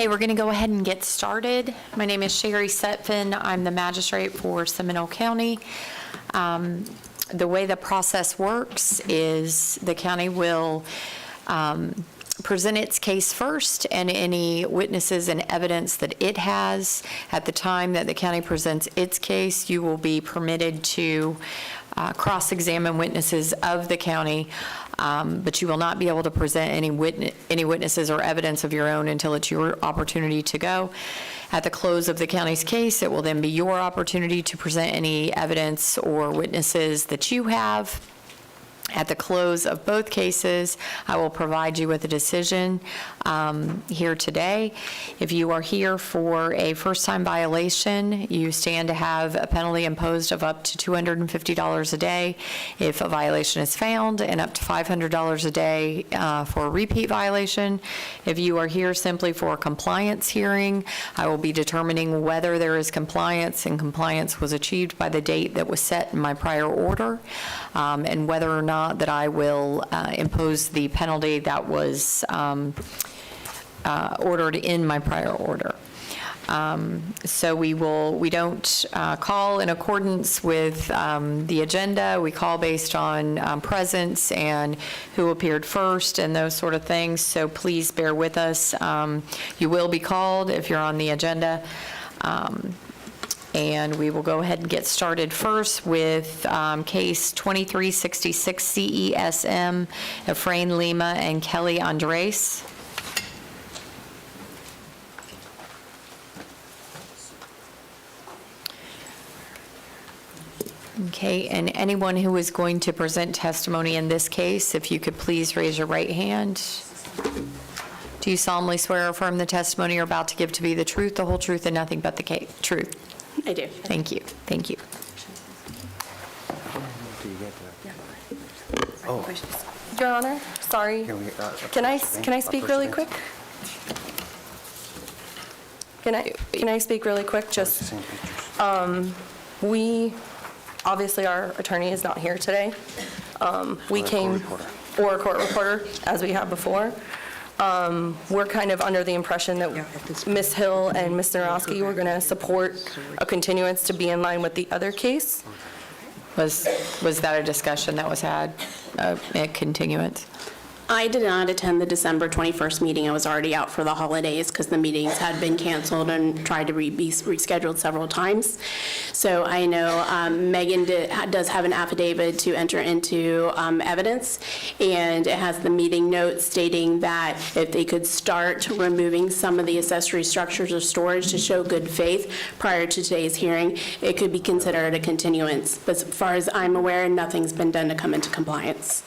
Okay, we're going to go ahead and get started. My name is Sherry Setfin. I'm the magistrate for Seminole County. The way the process works is the county will present its case first, and any witnesses and evidence that it has at the time that the county presents its case, you will be permitted to cross-examine witnesses of the county, but you will not be able to present any witnesses or evidence of your own until it's your opportunity to go. At the close of the county's case, it will then be your opportunity to present any evidence or witnesses that you have. At the close of both cases, I will provide you with a decision here today. If you are here for a first-time violation, you stand to have a penalty imposed of up to $250 a day if a violation is found, and up to $500 a day for a repeat violation. If you are here simply for a compliance hearing, I will be determining whether there is compliance, and compliance was achieved by the date that was set in my prior order, and whether or not that I will impose the penalty that was ordered in my prior order. So we don't call in accordance with the agenda. We call based on presence and who appeared first and those sort of things. So please bear with us. You will be called if you're on the agenda. And we will go ahead and get started first with case 2366 CESM, Efrain Lima and Kelly Andres. Okay, and anyone who is going to present testimony in this case, if you could please raise your right hand. Do you solemnly swear or affirm the testimony you're about to give to be the truth, the whole truth, and nothing but the truth? I do. Thank you. Thank you. Your Honor, sorry. Can I speak really quick? Can I speak really quick? Just we obviously our attorney is not here today. We came, or a court reporter, as we have before. We're kind of under the impression that Ms. Hill and Mr. Narowski were going to support a continuance to be in line with the other case. Was that a discussion that was had, a continuance? I did not attend the December 21st meeting. I was already out for the holidays because the meetings had been canceled and tried to be rescheduled several times. So I know Megan does have an affidavit to enter into evidence, and it has the meeting notes stating that if they could start removing some of the accessory structures or storage to show good faith prior to today's hearing, it could be considered a continuance. But as far as I'm aware, nothing's been done to come into compliance.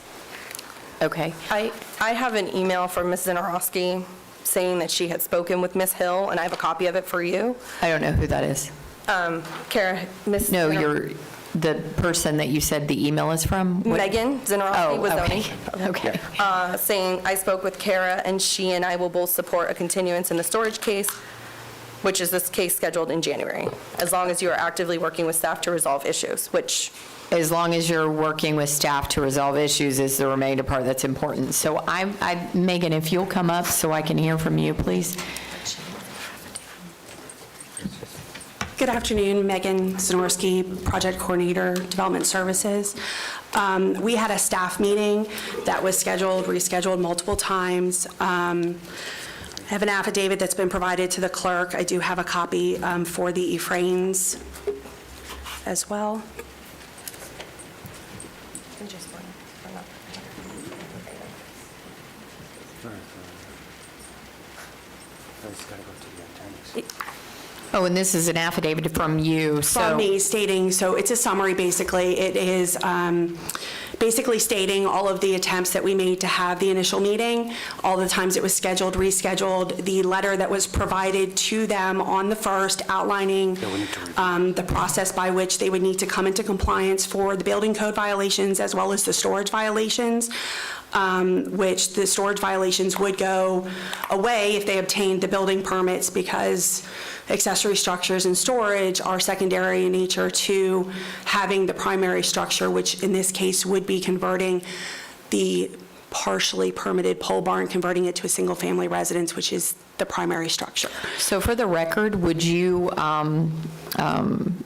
Okay. I have an email from Ms. Zanarowski saying that she had spoken with Ms. Hill, and I have a copy of it for you. I don't know who that is. Kara, Ms. No, you're the person that you said the email is from? Megan Zanarowski was okay. saying, I spoke with Kara, and she and I will both support a continuance in the storage case, which is this case scheduled in January, as long as you are actively working with staff to resolve issues, which... As long as you're working with staff to resolve issues is the remainder part that's important. So Megan, if you'll come up so I can hear from you, please. Good afternoon, Megan Zanorski, Project Coordinator, Development Services. We had a staff meeting that was rescheduled multiple times. I have an affidavit that's been provided to the clerk. I do have a copy for the Efrains as well. Oh, and this is an affidavit from you. From me stating, so it's a summary basically. It is basically stating all of the attempts that we made to have the initial meeting, all the times it was scheduled, rescheduled, the letter that was provided to them on the 1st outlining the process by which they would need to come into compliance for the building code violations as well as the storage violations. Which the storage violations would go away if they obtained the building permits, because accessory structures and storage are secondary in nature to having the primary structure, which in this case would be converting the partially permitted pole barn, converting it to a single family residence, which is the primary structure. So for the record, would you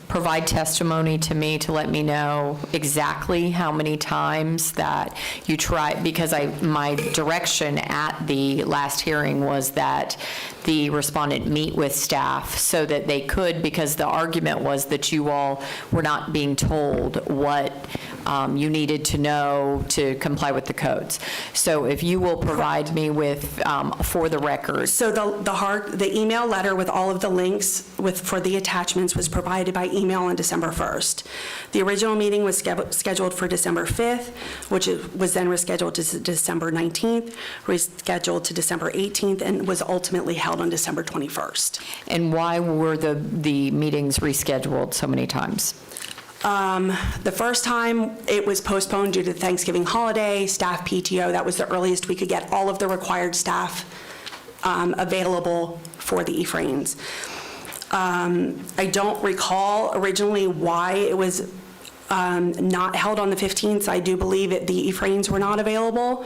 provide testimony to me to let me know exactly how many times that you tried? Because my direction at the last hearing was that the respondent meet with staff so that they could, because the argument was that you all were not being told what you needed to know to comply with the codes. So if you will provide me with, for the record. So the email letter with all of the links for the attachments was provided by email on December 1st. The original meeting was scheduled for December 5th, which was then rescheduled to December 19th, rescheduled to December 18th, and was ultimately held on December 21st. And why were the meetings rescheduled so many times? The first time, it was postponed due to Thanksgiving holiday, staff PTO. That was the earliest we could get all of the required staff available for the Ephrains. I don't recall originally why it was not held on the 15th. I do believe the Ephrains were not available.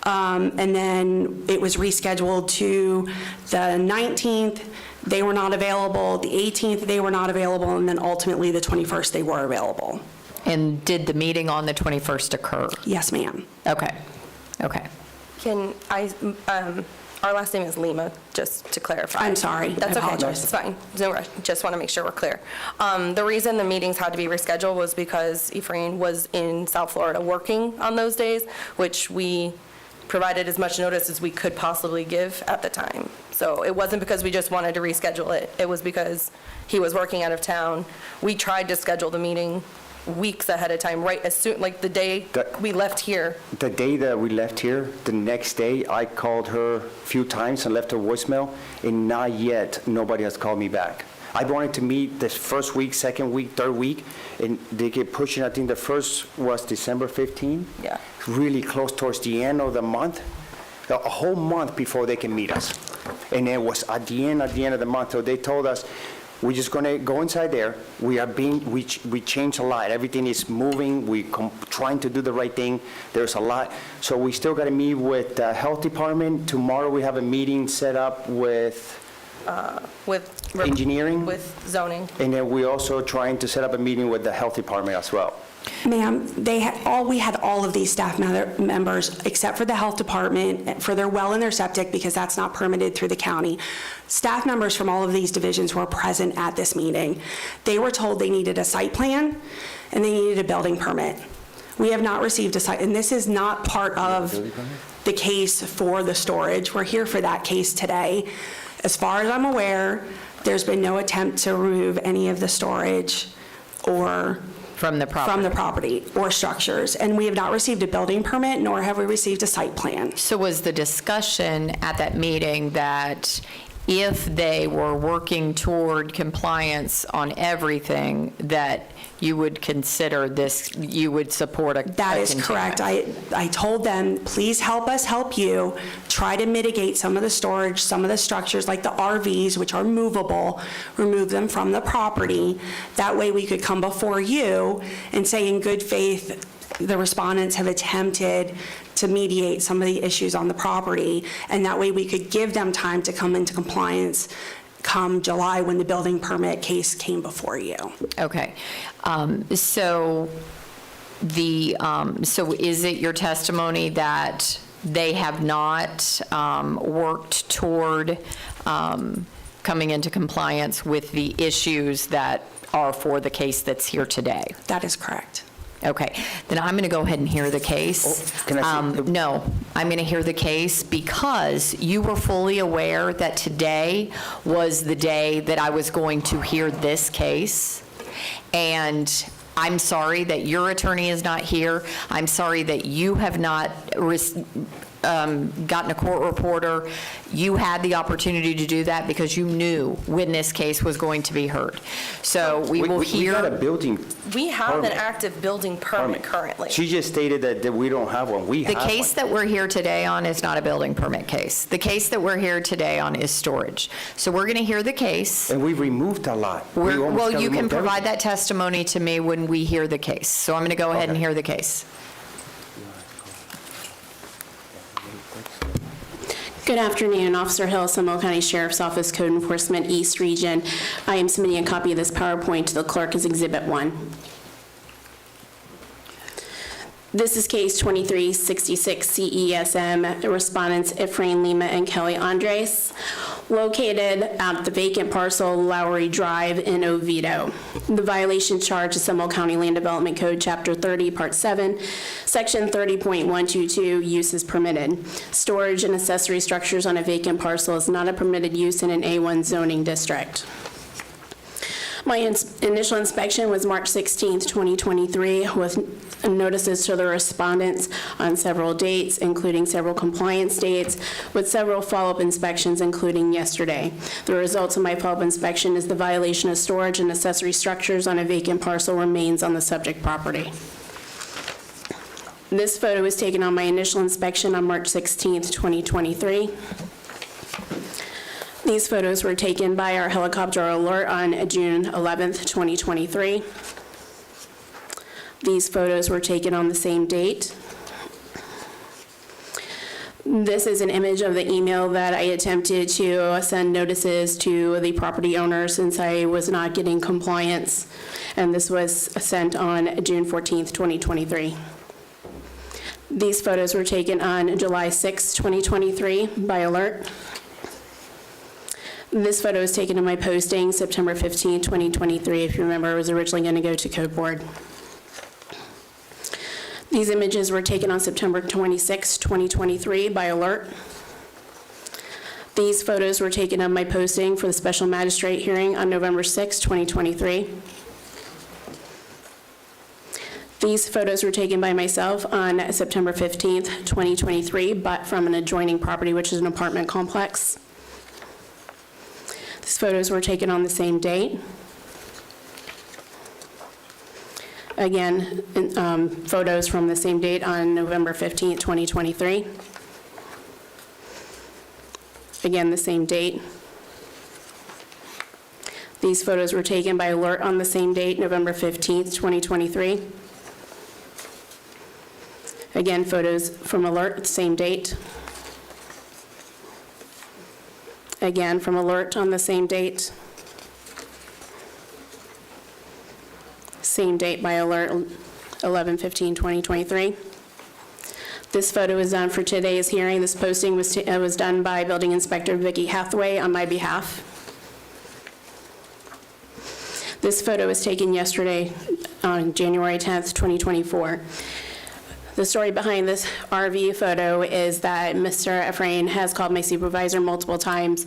And then it was rescheduled to the 19th. They were not available. The 18th, they were not available. And then ultimately, the 21st, they were available. And did the meeting on the 21st occur? Yes, ma'am. Okay. Okay. Can I, our last name is Lima, just to clarify. I'm sorry. That's I okay. apologize. It's fine. No rush. Just want to make sure we're clear. The reason the meetings had to be rescheduled was because Ephraim was in South Florida working on those days, which we provided as much notice as we could possibly give at the time. So it wasn't because we just wanted to reschedule it. It was because he was working out of town. We tried to schedule the meeting weeks ahead of time, right as soon, like the day we left here. The day that we left here, the next day, I called her a few times and left her voicemail, and not yet, nobody has called me back. I wanted to meet this first week, second week, third week, and they kept pushing. I think the first was December 15. Yeah. Really close towards the end of the month, a whole month before they can meet us. And it was at the end of the month, so they told us, we're just going to go inside there. We changed a lot. Everything is moving. We're trying to do the right thing. There's a lot. So we still got to meet with the health department. Tomorrow we have a meeting set up with engineering. With zoning. And then we're also trying to set up a meeting with the health department as well. Ma'am, we had all of these staff members, except for the health department, for their well and their septic, because that's not permitted through the county. Staff members from all of these divisions were present at this meeting. They were told they needed a site plan and they needed a building permit. We have not received a site, and this is not part of the case for the storage. We're here for that case today. As far as I'm aware, there's been no attempt to remove any of the storage or From the property. Or structures. And we have not received a building permit, nor have we received a site plan. So was the discussion at that meeting that if they were working toward compliance on everything, that you would consider this, you would support a That is correct. I told them, please help us help you. Try to mitigate some of the storage, some of the structures like the RVs, which are movable, remove them from the property. That way we could come before you and say in good faith, the respondents have attempted to mediate some of the issues on the property, and that way we could give them time to come into compliance come July when the building permit case came before you. Okay. So is it your testimony that they have not worked toward coming into compliance with the issues that are for the case that's here today? That is correct. Okay, then I'm going to go ahead and hear the case. Oh, can I see- No, I'm going to hear the case because you were fully aware that today was the day that I was going to hear this case. And I'm sorry that your attorney is not here. I'm sorry that you have not gotten a court reporter. You had the opportunity to do that because you knew when this case was going to be heard. So we will hear. We got a building We have an permit. active building permit currently. She just stated that we don't have one. We have The one. case that we're here today on is not a building permit case. The case that we're here today on is storage. So we're going to hear the case. And we removed a lot. We almost Well, got you can removed provide everything. that testimony to me when we hear the case. So I'm going to go ahead and Okay. hear the case. Good afternoon, Officer Hill, Seminole County Sheriff's Office, Code Enforcement, East Region. I am submitting a copy of this PowerPoint to the clerk as Exhibit 1. This is case 2366 CESM, respondents Ephraim Lima and Kelly Andres, located at the vacant parcel Lowry Drive in Oviedo. The violation charge is Seminole County Land Development Code, Chapter 30, Part 7, Section 30.122, uses permitted. Storage and accessory structures on a vacant parcel is not a permitted use in an A1 zoning district. My initial inspection was March 16th, 2023, with notices to the respondents on several dates, including several compliance dates, with several follow-up inspections, including yesterday. The results of my follow-up inspection is the violation of storage and accessory structures on a vacant parcel remains on the subject property. This photo was taken on my initial inspection on March 16th, 2023. These photos were taken by our helicopter alert on June 11th, 2023. These photos were taken on the same date. This is an image of the email that I attempted to send notices to the property owner since I was not getting compliance, and this was sent on June 14th, 2023. These photos were taken on July 6th, 2023 by alert. This photo was taken in my posting September 15, 2023. If you remember, it was originally going to go to Code Board. These images were taken on September 26, 2023 by alert. These photos were taken on my posting for the special magistrate hearing on November 6, 2023. These photos were taken by myself on September 15th, 2023, but from an adjoining property, which is an apartment complex. These photos were taken on the same date. Again, photos from the same date on November 15th, 2023. Again, the same date. These photos were taken by alert on the same date, November 15th, 2023. Again, photos from alert, same date. Again, from alert on the same date. Same date by alert, 11/15/2023. This photo is done for today's hearing. This posting was done by Building Inspector Vicki Hathaway on my behalf. This photo was taken yesterday on January 10th, 2024. The story behind this RV photo is that Mr. Ephraim has called my supervisor multiple times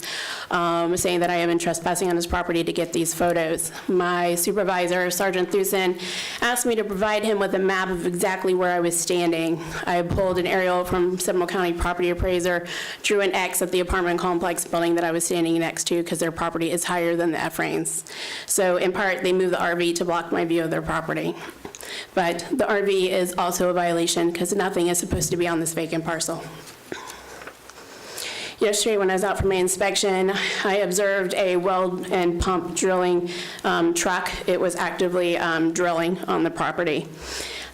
saying that I have been trespassing on his property to get these photos. My supervisor, Sergeant Thusen, asked me to provide him with a map of exactly where I was standing. I pulled an aerial from Seminole County Property Appraiser, drew an X at the apartment complex building that I was standing next to because their property is higher than the Ephraims. So in part, they moved the RV to block my view of their property. But the RV is also a violation because nothing is supposed to be on this vacant parcel. Yesterday, when I was out for my inspection, I observed a well and pump drilling truck. It was actively drilling on the property.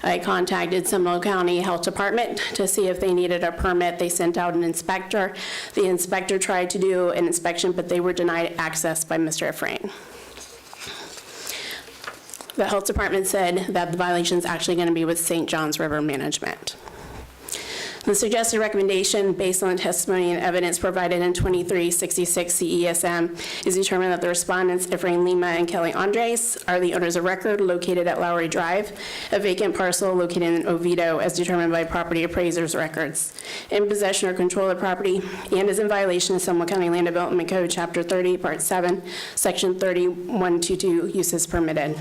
I contacted Seminole County Health Department to see if they needed a permit. They sent out an inspector. The inspector tried to do an inspection, but they were denied access by Mr. Ephraim. The health department said that the violation is actually going to be with St. Johns River Management. The suggested recommendation, based on the testimony and evidence provided in 2366 CESM, is determined that the respondents, Ephraim Lima and Kelly Andres, are the owners of record located at Lowry Drive, a vacant parcel located in Oviedo as determined by property appraiser's records, in possession or control of the property, and is in violation of Seminole County Land Development Code, Chapter 30, Part 7, Section 3122, uses permitted.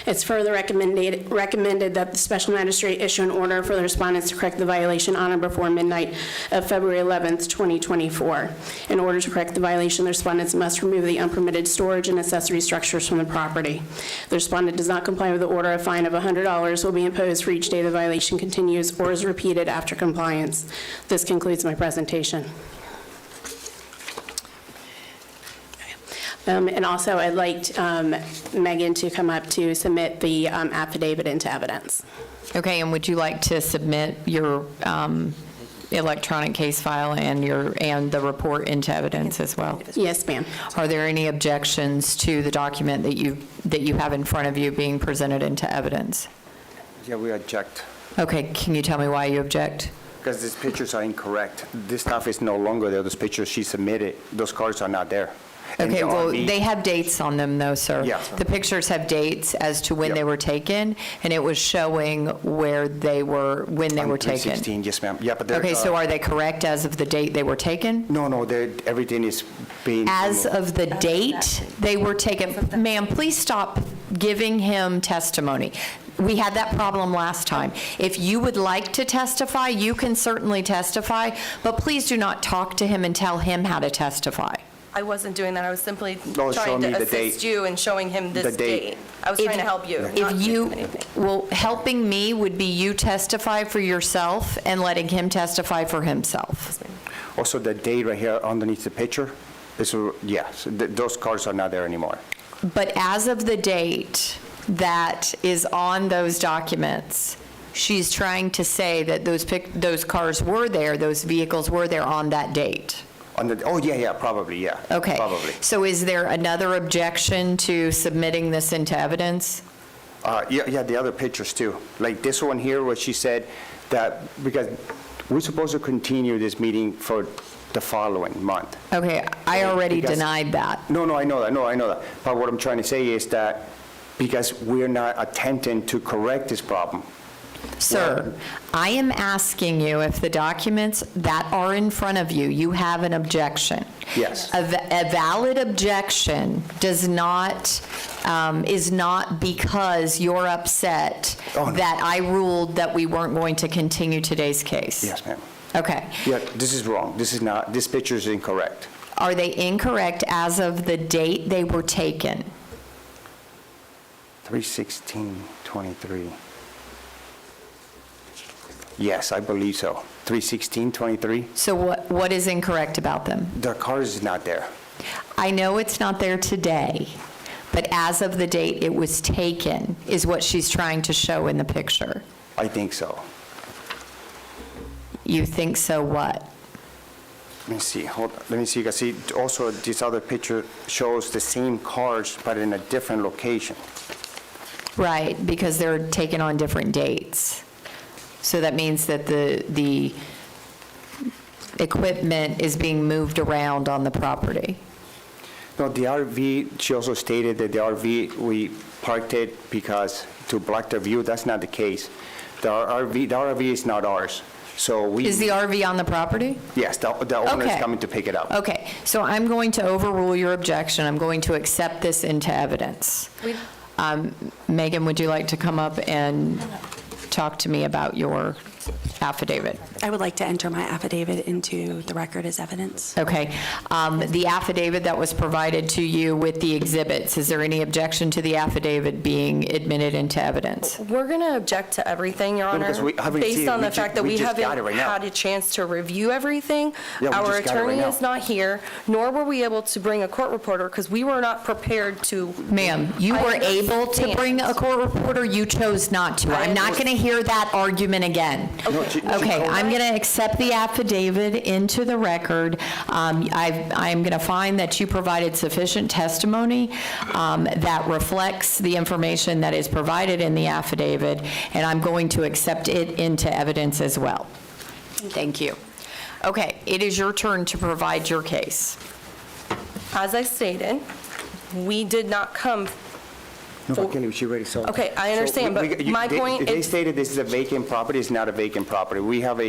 It's further recommended that the special magistrate issue an order for the respondents to correct the violation on or before midnight of February 11th, 2024. In order to correct the violation, the respondents must remove the unpermitted storage and accessory structures from the property. If the respondent does not comply with the order, a fine of $100 will be imposed for each day the violation continues or is repeated after compliance. This concludes my presentation. And also, I'd like Megan to come up to submit the affidavit into evidence. Okay, and would you like to submit your electronic case file and the report into evidence as well? Yes, ma'am. Are there any objections to the document that you have in front of you being presented into evidence? Yeah, we object, Okay, can you tell me why you object? because these pictures are incorrect. This stuff is no longer there, those pictures she submitted, those cars are not there. And Okay, the well, RV they have dates on them, though, sir. Yeah. The pictures have dates as to when Yep. they were taken, and it was showing where they were, when they on were taken. 316, yes, ma'am. Yeah, but they're... Okay, so are they correct as of the date they were taken? No, everything is being... As of the date they were taken? Ma'am, please stop giving him testimony. We had that problem last time. If you would like to testify, you can certainly testify, but please do not talk to him and tell him how to testify. I wasn't doing that. I was simply No, show trying me to the assist date. you and showing him The this date. date. I was trying to help you, not If give you, him anything. well, helping me would be you testify for yourself and letting him testify for himself. Also, the date right here underneath the picture, is, yes, those cars are not there anymore. But as of the date that is on those documents, she's trying to say that those cars were there, those vehicles were there on that date. Oh, yeah, probably, yeah. Okay. Probably. So is there another objection to submitting this into evidence? Yeah, the other pictures too. Like this one here, where she said that, because we're supposed to continue this meeting for the following month. Okay, I already Because- denied that. No, I know that. But what I'm trying to say is that because we're not attempting to correct this problem. Sir, I am asking you if the documents that are in front of you, you have an objection. Yes. A valid objection is not because you're upset Oh, no. that I ruled that we weren't going to continue today's case. Yes, ma'am. Okay. Yeah, this is wrong. This picture is incorrect. Are they incorrect as of the date they were taken? 3/16/23. Yes, I believe so. 3/16/23. So what is incorrect about them? The car is not there. I know it's not there today, but as of the date it was taken is what she's trying to show in the picture. I think so. You think so what? Let me see, let me see, because see, also this other picture shows the same cars, but in a different location. Right, because they're taken on different dates. So that means that the equipment is being moved around on the property. No, the RV, she also stated that the RV, we parked it because to block the view. That's not the case. The RV is not ours. So we... Is the RV on the property? Yes, the owner is Okay. coming to pick it up. Okay, so I'm going to overrule your objection. I'm going to accept this into evidence. Megan, would you like to come up and talk to me about your affidavit? I would like to enter my affidavit into the record as evidence. Okay. The affidavit that was provided to you with the exhibits, is there any objection to the affidavit being admitted into evidence? We're going to object to everything, Your Honor, because we haven't seen based it. on We the fact ju- that we we just got haven't it right now. had a chance to review everything. Yeah, we Our just got it right attorney now. is not here, nor were we able to bring a court reporter because we were not prepared to. Ma'am, you I were able to understand. bring a court reporter, you chose not to. I'm not going to hear that argument again. No, she Okay, told I'm going to accept the affidavit into the record. I'm going to find that you provided sufficient testimony that reflects the information that is provided in the affidavit, and I'm going to accept it into evidence as well. Thank you. Okay, it is your turn to provide your case. As I stated, we did not come. No, but Kelly, she already saw it. Okay, I So understand, but my point They is- stated this is a vacant property. It's not a vacant property. We have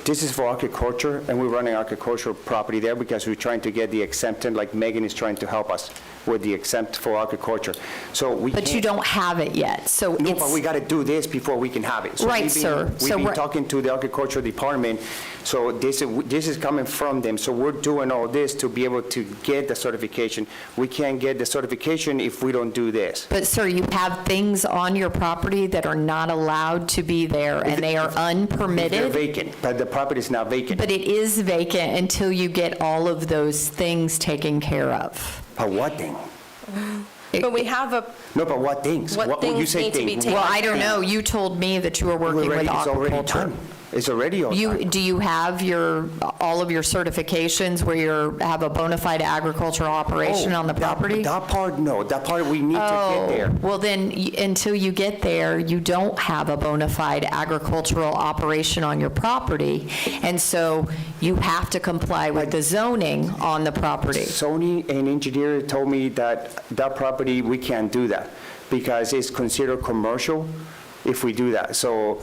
this is for agriculture, and we're running agricultural property there because we're trying to get the exemption, like Megan is trying to help us with the exempt for agriculture. So we But you can't- don't have it yet, so No, it's... but we got to do this before we can have it. So Right, we've been- sir. We've So been we're- talking to the agricultural department, so this is coming from them. So we're doing all this to be able to get the certification. We can't get the certification if we don't do this. But sir, you have things on your property that are not allowed to be there, and they are They're unpermitted, vacant, but the property is not vacant. but it is vacant until you get all of those things taken care of. But what thing? But we have a, No, but what things? What you things say need to be things. taken Well, What I don't things? know, you told me that you were working with It's already aquaculture. done. It's already all done. Do you have all of your certifications where you have a bona fide agricultural operation on the property? That part, no. That part, we need to get there. Well, then, until you get there, you don't have a bona fide agricultural operation on your property, and so you have to comply with the zoning on the property. Sony and engineer told me that property, we can't do that because it's considered commercial if we do that. So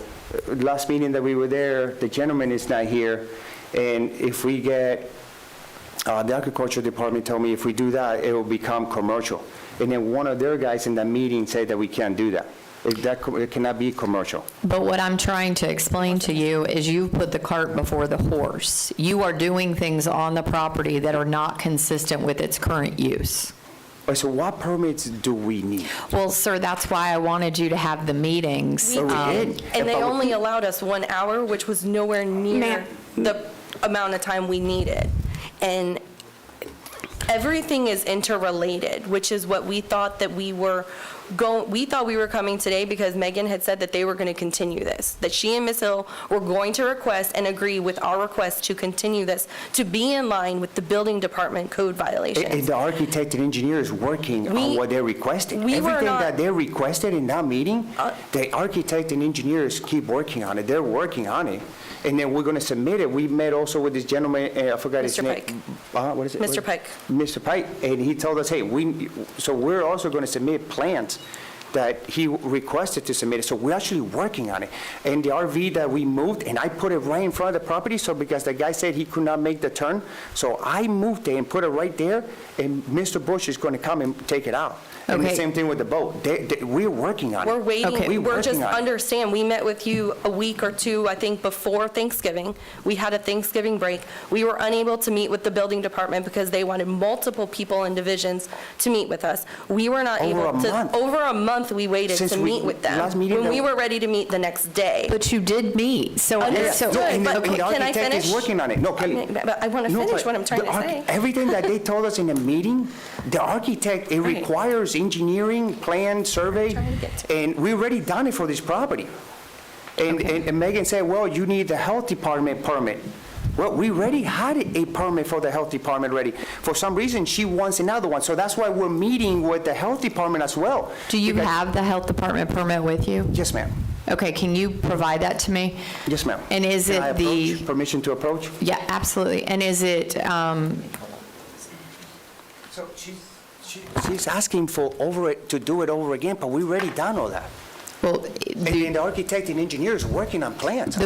last meeting that we were there, the gentleman is not here, and if we get, the agriculture department told me if we do that, it will become commercial. And then one of their guys in that meeting said that we can't do that. It cannot be commercial. But what I'm trying to explain to you is you've put the cart before the horse. You are doing things on the property that are not consistent with its current use. So what permits do we need? Well, sir, that's why I wanted you to have the meetings. We did. And they But- only allowed us 1 hour, which was nowhere near the amount of time we needed. And everything is interrelated, which is what we thought that we were coming today because Megan had said that they were going to continue this, that she and Ms. Hill were going to request and agree with our request to continue this, to be in line with the building department code And violations. the architect and engineer is working on what they're requesting. we were Everything not- that they requested in that meeting, the architect and engineers keep working on it. They're working on it. And then we're going to submit it. We met also with this gentleman, I forgot his Mr. name. Pike. What is it? Mr. Pike. Mr. Pike, and he told us, hey, so we're also going to submit plans that he requested to submit it. So we're actually working on it. And the RV that we moved, and I put it right in front of the property, so because the guy said he could not make the turn, so I moved it and put it right there, and Mr. Bush is going to come and take it out. And the Okay. same thing with the boat. We're working on it. We're waiting, Okay. we're just, Working on it. understand, we met with you a week or two, I think, before Thanksgiving. We had a Thanksgiving break. We were unable to meet with the building department because they wanted multiple people in divisions to meet with us. We were not Over able a to. month. Over a month, we waited Since to we- meet with them. last meeting When that- we were ready to meet the next day. But you did meet, so. Understood, so- And but the can I architect is finish? working on it. No, Kelly. But I want to No, finish but what I'm trying the to say. Everything that they told us in the meeting, the architect, it Right. requires engineering, plan, survey, Trying to get to and we already done it for this property. And Megan said, well, you need the health department permit. Well, we already had a permit for the health department ready. For some reason, she wants another one, so that's why we're meeting with the health department as well. Do you Because- have the health department permit with you? Yes, ma'am. Okay, can you provide that to me? Yes, ma'am. And is Can I it the, approach? Permission to approach? yeah, absolutely. And is it, So she's asking to do it over again, but we already done all that. well, And then the architect and engineer is working on plans.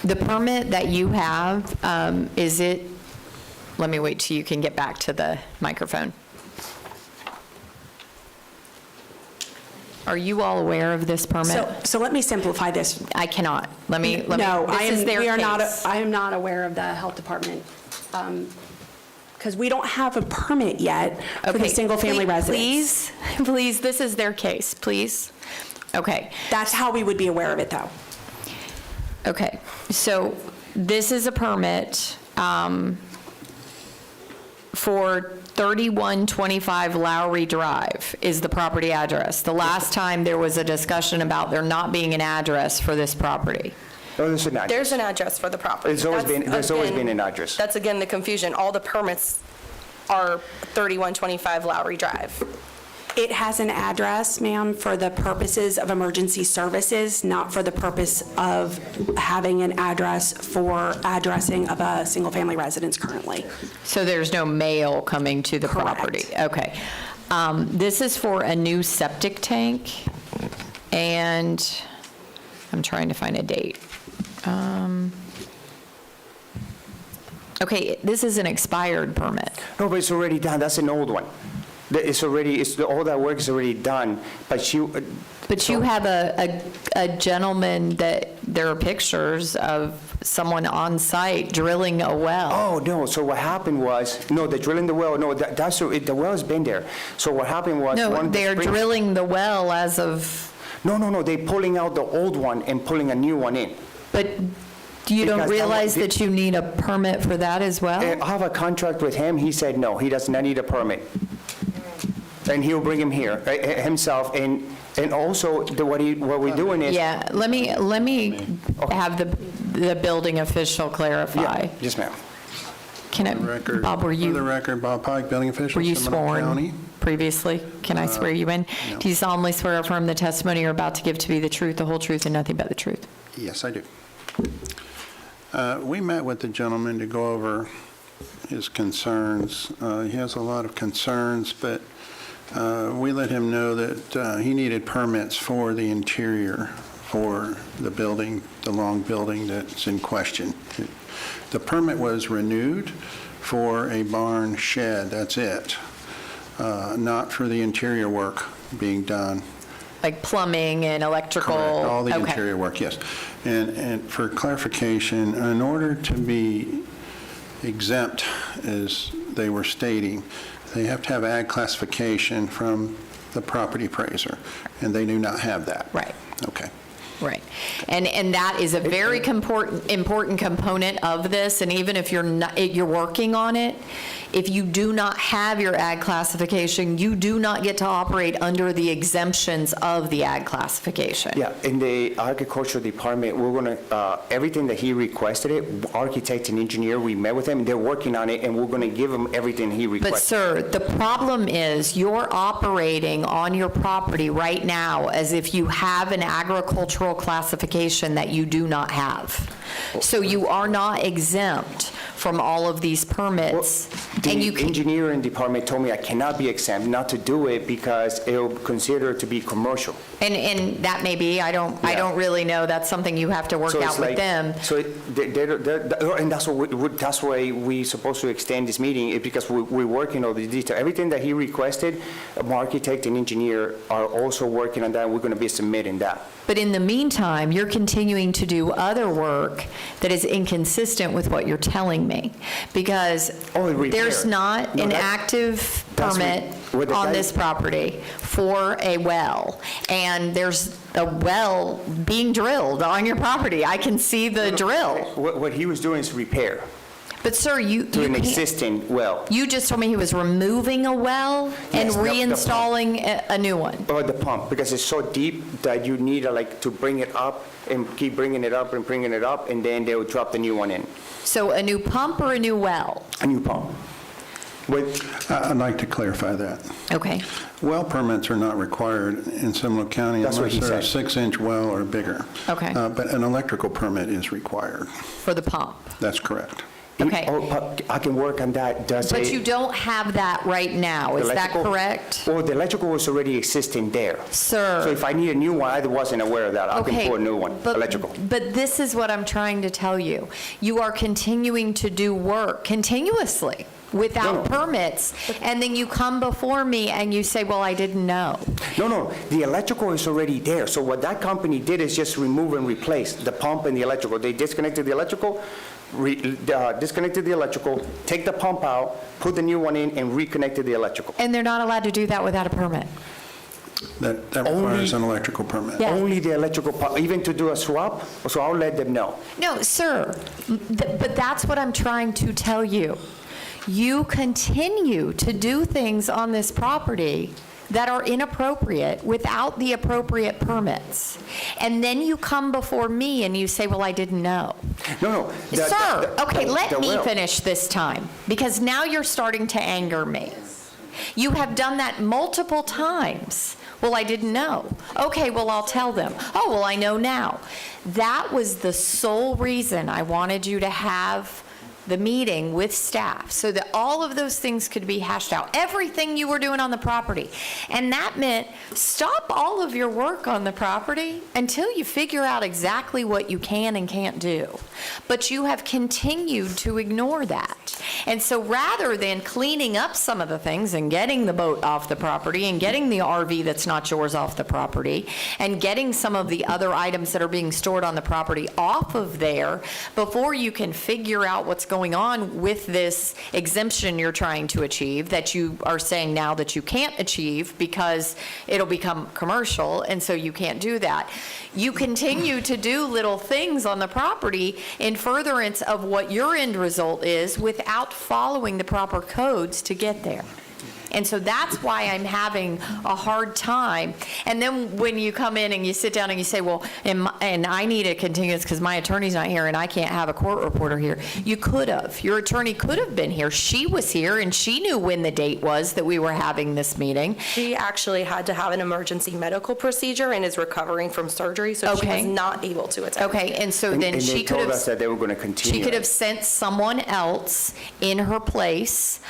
the permit that you have, is it, let me wait till you can get back to the microphone. Are you all aware of this permit? So let me simplify this. I cannot. Let me, No, this is their we are not, case. I am not aware of the health department, because we don't have a permit yet for the Okay, single-family residence. Please, this is their case, please. Okay, That's how we would be aware of it, though. okay. So this is a permit for 3125 Lowry Drive is the property address. The last time there was a discussion about there not being an address for this property. Oh, there's an address. There's an address for the property. There's always That's, been again, an address. That's again the confusion. All the permits are 3125 Lowry Drive. It has an address, ma'am, for the purposes of emergency services, not for the purpose of having an address for addressing of a single-family residence currently. So there's no mail coming to the property? Correct. Okay. This is for a new septic tank, and I'm trying to find a date. Okay, this is an expired permit. No, but it's already done. That's an old one. All that work is already done, but But you have a gentleman that, there are pictures of someone on site drilling a well. Oh, no, so what happened was, no, the drilling the well, no, the well's been there. So what happened was. No, one of the they're springs- drilling the well as of, No, they're pulling out the old one and pulling a new one in. but you Because don't that realize one- that you need a permit for that as well? I have a contract with him, he said no, he does not need a permit. And he'll bring him here, himself, and also, what we're doing is. Yeah, let me have the building official clarify. Yeah, yes, ma'am. Can it, Record. Bob, For the record, Bob Pike, building official, were you Seminole County. sworn previously? Can I swear you in? no. Do you solemnly swear or affirm the testimony you're about to give to be the truth, the whole truth, and nothing but the truth? Yes, I do. We met with the gentleman to go over his concerns. He has a lot of concerns, but we let him know that he needed permits for the interior for the building, the long building that's in question. The permit was renewed for a barn shed, that's it, not for the interior work being done. Like plumbing and electrical? Correct, all the Okay. interior work, yes. And for clarification, in order to be exempt, as they were stating, they have to have ag classification from the property appraiser, and they do not have that. Right. Okay. Right. And that is a very important component of this, and even if you're working on it, if you do not have your ag classification, you do not get to operate under the exemptions of the ag classification. Yeah, in the agricultural department, we're going to, everything that he requested it, architect and engineer, we met with them, they're working on it, and we're going to give him everything he requested. But sir, the problem is you're operating on your property right now as if you have an agricultural classification that you do not have. So you are not exempt from all of these permits. And you The can, engineering department told me I cannot be exempt not to do it because it'll consider it to be commercial. and that may be, I don't really know, that's something you have to work So it's out with like- them. So, and that's why we supposed to extend this meeting, because we're working on the detail. Everything that he requested, architect and engineer are also working on that, and we're going to be submitting that. But in the meantime, you're continuing to do other work that is inconsistent with what you're telling me, because Oh, repair. there's not No, an that- active that's permit what the on guy- this property for a well, and there's a well being drilled on your property. I can see the drill. What he was doing is repair But sir, you to an can't- existing well. You just told me he was removing a well and Yes, the pump. reinstalling a new one. Or the pump, because it's so deep that you need to bring it up and keep bringing it up and bringing it up, and then they'll drop the new one in, So a new pump or a new well? a new pump. With, I'd like to clarify that. Okay. Well permits are not required in Seminole County That's what unless he they're a said. 6-inch well or bigger. Okay. But an electrical permit is required. For the pump? That's correct. Okay. I can work on that. But you don't have that right now, is that Electrical? correct? Well, the electrical was already existing there. Sir. So if I need a new one, I wasn't aware of that. I Okay, can put a new one, but- electrical. But this is what I'm trying to tell you. You are continuing to do work continuously without No. permits, and then you come before me and you say, well, I didn't know. No, the electrical is already there. So what that company did is just remove and replace the pump and the electrical. They disconnected the electrical, disconnected the electrical, take the pump out, put the new one in, and reconnected the electrical. And they're not allowed to do that without a permit. That requires an electrical permit. Yeah. Only the electrical pump, even to do a swap, so I'll let them know. No, sir, but that's what I'm trying to tell you. You continue to do things on this property that are inappropriate without the appropriate permits. And then you come before me and you say, well, I didn't know. No. Sir, okay, let me well. finish this time, because now you're starting to anger me. You have done that multiple times. Well, I didn't know. Okay, well, I'll tell them. Oh, well, I know now. That was the sole reason I wanted you to have the meeting with staff, so that all of those things could be hashed out, everything you were doing on the property. And that meant stop all of your work on the property until you figure out exactly what you can and can't do. But you have continued to ignore that. And so rather than cleaning up some of the things and getting the boat off the property and getting the RV that's not yours off the property and getting some of the other items that are being stored on the property off of there before you can figure out what's going on with this exemption you're trying to achieve, that you are saying now that you can't achieve because it'll become commercial, and so you can't do that. You continue to do little things on the property in furtherance of what your end result is without following the proper codes to get there. And so that's why I'm having a hard time. And then when you come in and you sit down and you say, well, and I need a continuance because my attorney's not here and I can't have a court reporter here. You could have. Your attorney could have been here. She was here and she knew when the date was that we were having this meeting. She actually had to have an emergency medical procedure and is recovering from surgery, so she Okay. was not able to attend. Okay, and so And then and she they could told have. us that they were going to continue. She could it. have sent someone else in her place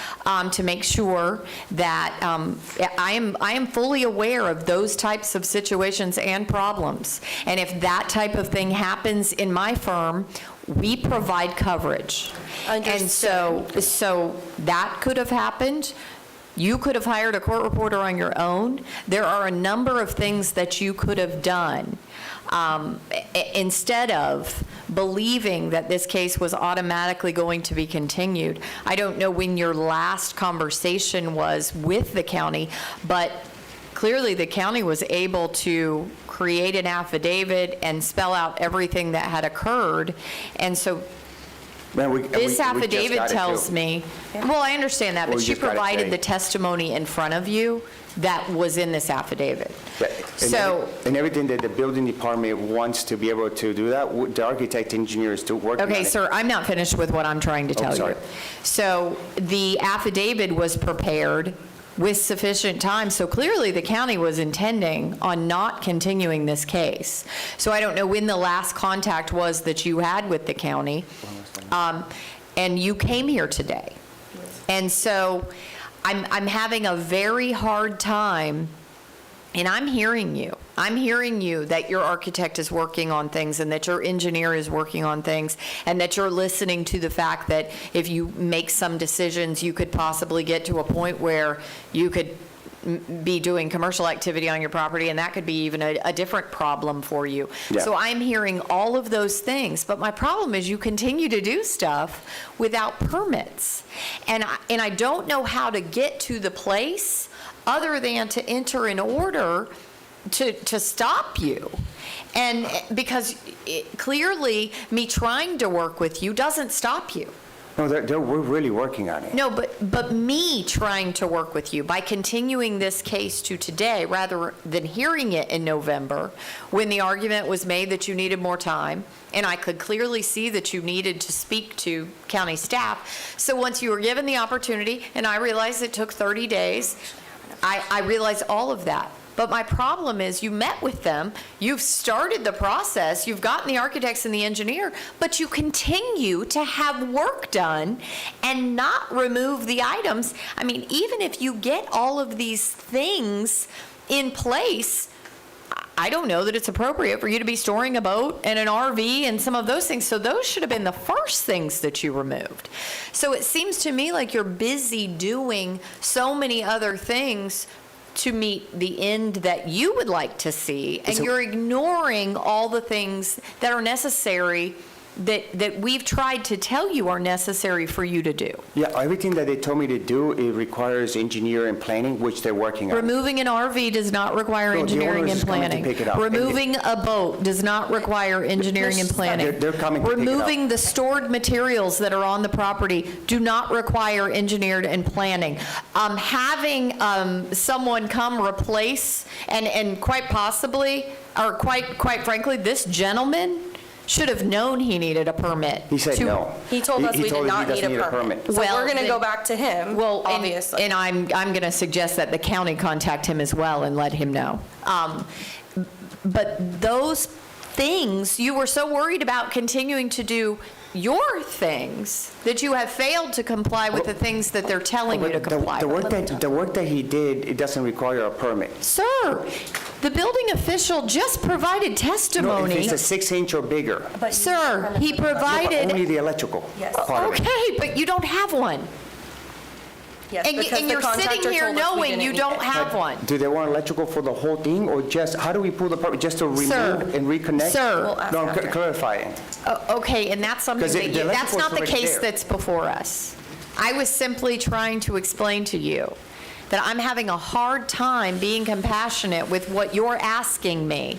to make sure that, I am fully aware of those types of situations and problems. And if that type of thing happens in my firm, we provide coverage. And so that could have happened. You could have hired a court reporter on your own. There are a number of things that you could have done instead of believing that this case was automatically going to be continued. I don't know when your last conversation was with the county, but clearly the county was able to create an affidavit and spell out everything that had occurred. And so Man, we this just affidavit got it, tells too. me, well, I understand that, Well, but we she just got it provided today. the testimony in front of you that was in this affidavit. Yeah, and So, and everything that the building department wants to be able to do that, the architect engineer is still working on it. okay, sir, I'm not finished with what I'm trying to tell you. sorry. So the affidavit was prepared with sufficient time, so clearly the county was intending on not continuing this case. So I don't know when the last contact was that you had with the county, and you came here today. And so I'm having a very hard time, and I'm hearing you. I'm hearing you that your architect is working on things and that your engineer is working on things and that you're listening to the fact that if you make some decisions, you could possibly get to a point where you could be doing commercial activity on your property, and that could be even a different problem for you. Yeah. So I'm hearing all of those things, but my problem is you continue to do stuff without permits. And I don't know how to get to the place other than to enter an order to stop you. And because clearly me trying to work with you doesn't stop you. No, we're really working on it. No, but me trying to work with you by continuing this case to today rather than hearing it in November when the argument was made that you needed more time, and I could clearly see that you needed to speak to county staff. So once you were given the opportunity, and I realized it took 30 days, I realized all of that. But my problem is you met with them, you've started the process, you've gotten the architects and the engineer, but you continue to have work done and not remove the items. I mean, even if you get all of these things in place, I don't know that it's appropriate for you to be storing a boat and an RV and some of those things. So those should have been the first things that you removed. So it seems to me like you're busy doing so many other things to meet the end that you would like to see, and So- you're ignoring all the things that are necessary that we've tried to tell you are necessary for you to do. Yeah, everything that they told me to do, it requires engineer and planning, which they're working on. Removing an RV does not require No, the engineering owner and is coming to planning. pick it up. Removing a boat does not require engineering and planning. They're coming to pick it up. Removing the stored materials that are on the property do not require engineered and planning. Having someone come replace, and quite possibly, or quite frankly, this gentleman should have known he needed a permit. He said to- no. He told us we did told not he need doesn't a permit. So Well, we're going to then- go back to him, Well, obviously. and I'm going to suggest that the county contact him as well and let him know. But those things, you were so worried about continuing to do your things that you have failed to comply with the things that they're telling you to But comply the work with. the work that he did, it doesn't require a permit. Sir, the building official just provided No, if testimony. it's a 6-inch or bigger. Sir, he Yeah, but provided. only the electrical Yes. part of it. Okay, but you don't have one. Yes, And because and the you're sitting contractor here told us we knowing didn't you need don't it. have one. Do they want electrical for the whole thing, or just, how do we pull the permit, just to Sir. remove and reconnect? Sir. We'll ask No, I'm after. clarifying. Okay, and that's something 'Cause that, the that's electrical's not the already case there. that's before us. I was simply trying to explain to you that I'm having a hard time being compassionate with what you're asking me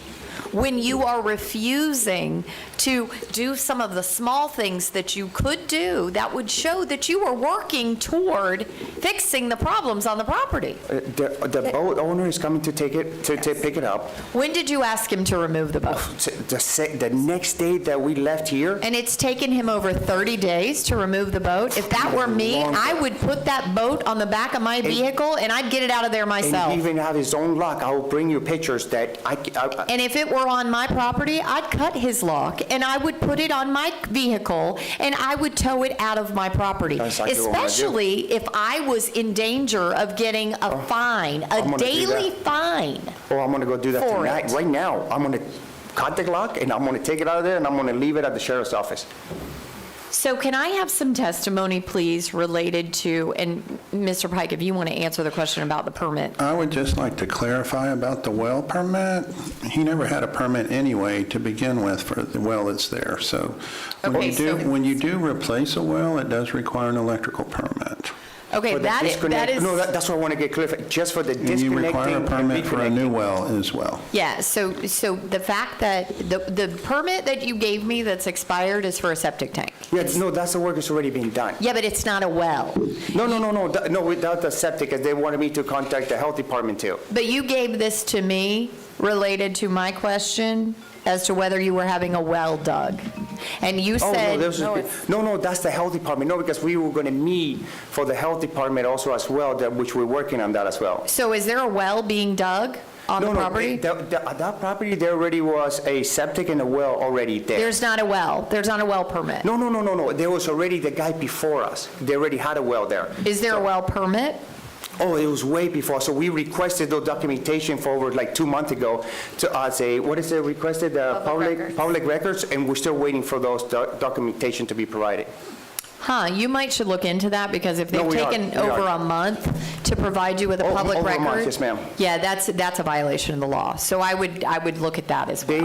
when you are refusing to do some of the small things that you could do that would show that you are working toward fixing the problems on the property? The boat owner is coming to take it, to pick it up. When did you ask him to remove the boat? The next day that we left here, And it's taken him over 30 days to remove the boat? If that were me, Longer. I would put that boat on the back of my vehicle and I'd get it out of there and myself. he even have his own lock. I will bring you pictures that And if it were on my property, I'd cut his lock and I would put it on my vehicle and I would tow it out of my property. That's exactly what I'm gonna do. Especially if I was in danger of getting a fine, I'm a gonna do daily that. fine. Oh, I'm gonna go do that For tonight, it. right now. I'm gonna cut the lock, and I'm gonna take it out of there, and I'm gonna leave it at the sheriff's office. So can I have some testimony, please, related to, and Mr. Pike, if you want to answer the question about the permit. I would just like to clarify about the well permit. He never had a permit anyway to begin with for the well that's there. So Okay, when you do replace a well, it does require an electrical permit. Okay, For the that disconnect- is, No, that's what I want to get clarified, just for the And you disconnecting require a and permit for a new reconnecting. well as well. yeah, so the fact that, the permit that you gave me that's expired is for a septic tank. Yeah, no, that's the work that's already been done. Yeah, but it's not a well. No, without the septic, 'cause they wanted me to contact the health department too. But you gave this to me related to my question as to whether you were having a well dug. And you Oh, no, said, no, that's the health department. No, because we were going to meet for the health department also as well, which we're working on that as well. so is there a well being dug on the property? That property, there already was a septic and a well already there. There's not a well. There's not a well permit. No. There was already the guy before us. They already had a well there. Is there a well permit? Oh, it was way before. So we requested the documentation for over like 2 months ago to say, what is it requested? Public records, and we're still waiting for those documentation to be provided. Huh, you might should look into that, because if No, they've we are. taken We are. over a month to provide you with a Oh, public over a record. month, yes, ma'am. Yeah, that's a violation of the law. So I would look at that as well.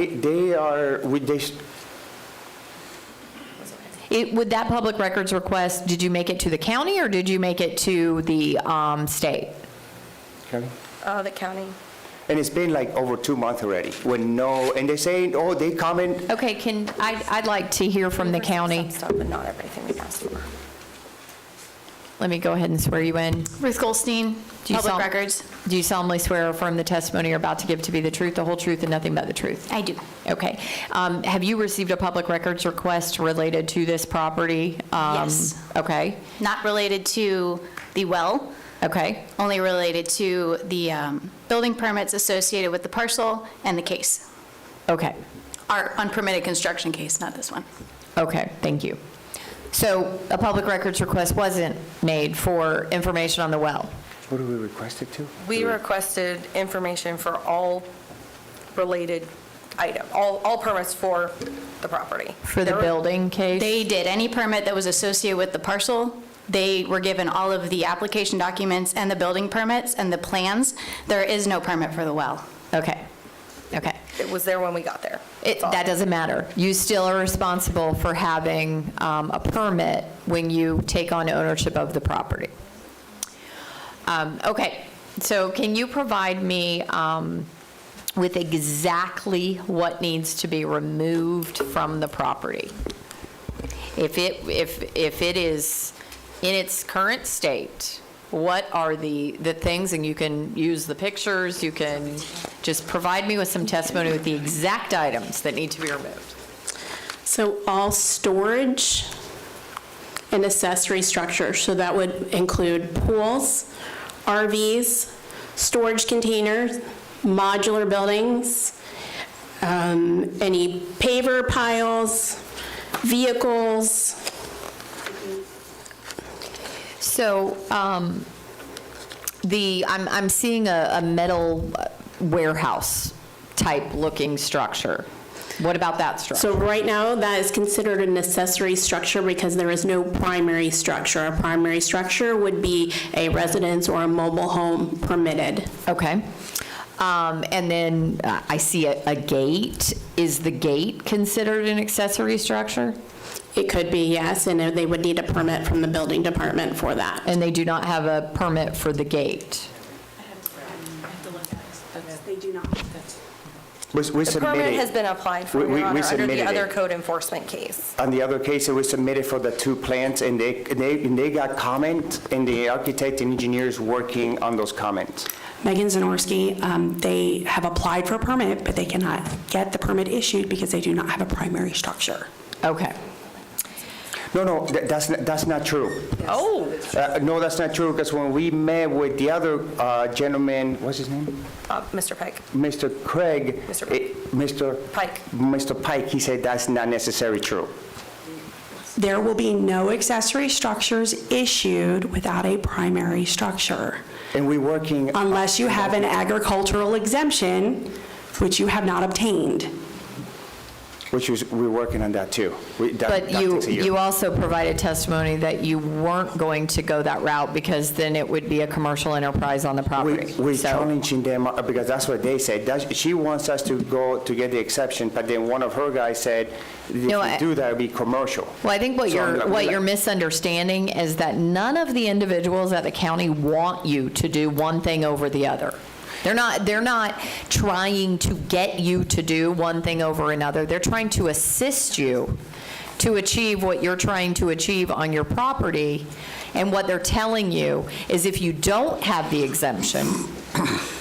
Would that public records request, did you make it to the county or did you make it to the state? The county. And it's been like over 2 months already, and they're saying, oh, they comment, Okay, I'd like to hear from the county. Some stuff, but not everything we asked for. Let me go ahead and swear you in. Ruth Goldstein, Do you Public sol- Records. Do you solemnly swear or affirm the testimony you're about to give to be the truth, the whole truth, and nothing but the truth? I do. Okay. Have you received a public records request related to this property? Yes. Okay, Not related to the well, okay. only related to the building permits associated with the parcel and the case. Okay, Our unpermitted construction case, not this one. okay, thank you. So a public records request wasn't made for information on the well? what do we request it to? We requested information for all related item, all permits for the property. For the There were- building case? They did. Any permit that was associated with the parcel, they were given all of the application documents and the building permits and the plans. There is no permit for the well. Okay, okay. It was there when we got there. That's all. That doesn't matter. You still are responsible for having a permit when you take on ownership of the property. Okay, so can you provide me with exactly what needs to be removed from the property? If it is in its current state, what are the things, and you can use the pictures, you can just provide me with some testimony with the exact items that need to be removed. So all storage and accessory structures, so that would include pools, RVs, storage containers, modular buildings, any paver piles, vehicles. So I'm seeing a metal warehouse type looking structure. What about that structure? So right now, that is considered an accessory structure because there is no primary structure. A primary structure would be a residence or a mobile home permitted. Okay. And then I see a gate. Is the gate considered an accessory structure? It could be, yes, and they would need a permit from the building department for that. And they do not have a permit for the gate? They do not. We The submitted. permit has been applied for, We- Your we Honor, under the submitted other it. code enforcement case. On the other case, it was submitted for the 2 plants, and they got comment, and the architect and engineers working on those comments. Megan Zanorski, they have applied for a permit, but they cannot get the permit issued because they do not have a primary structure. Okay. No, that's not true. Oh. No, that's not true, because when we met with the other gentleman, what's his name? Mr. Pike. Mr. Craig. Mr. Pike. Mr. Pike, he said that's not necessarily true. There will be no accessory structures issued without a primary structure, And we're working. unless you have an agricultural exemption, which you have not obtained. We're working on that too. But you also provided testimony that you weren't going to go that route because then it would be a commercial enterprise on the property. We're So- challenging them, because that's what they said. She wants us to go to get the exception, but then one of her guys said, if No, you do that, it'd be commercial. Well, I think what So I'm like- you're misunderstanding is that none of the individuals at the county want you to do one thing over the other. They're not trying to get you to do one thing over another. They're trying to assist you to achieve what you're trying to achieve on your property. And what they're telling you is if you don't have the exemption,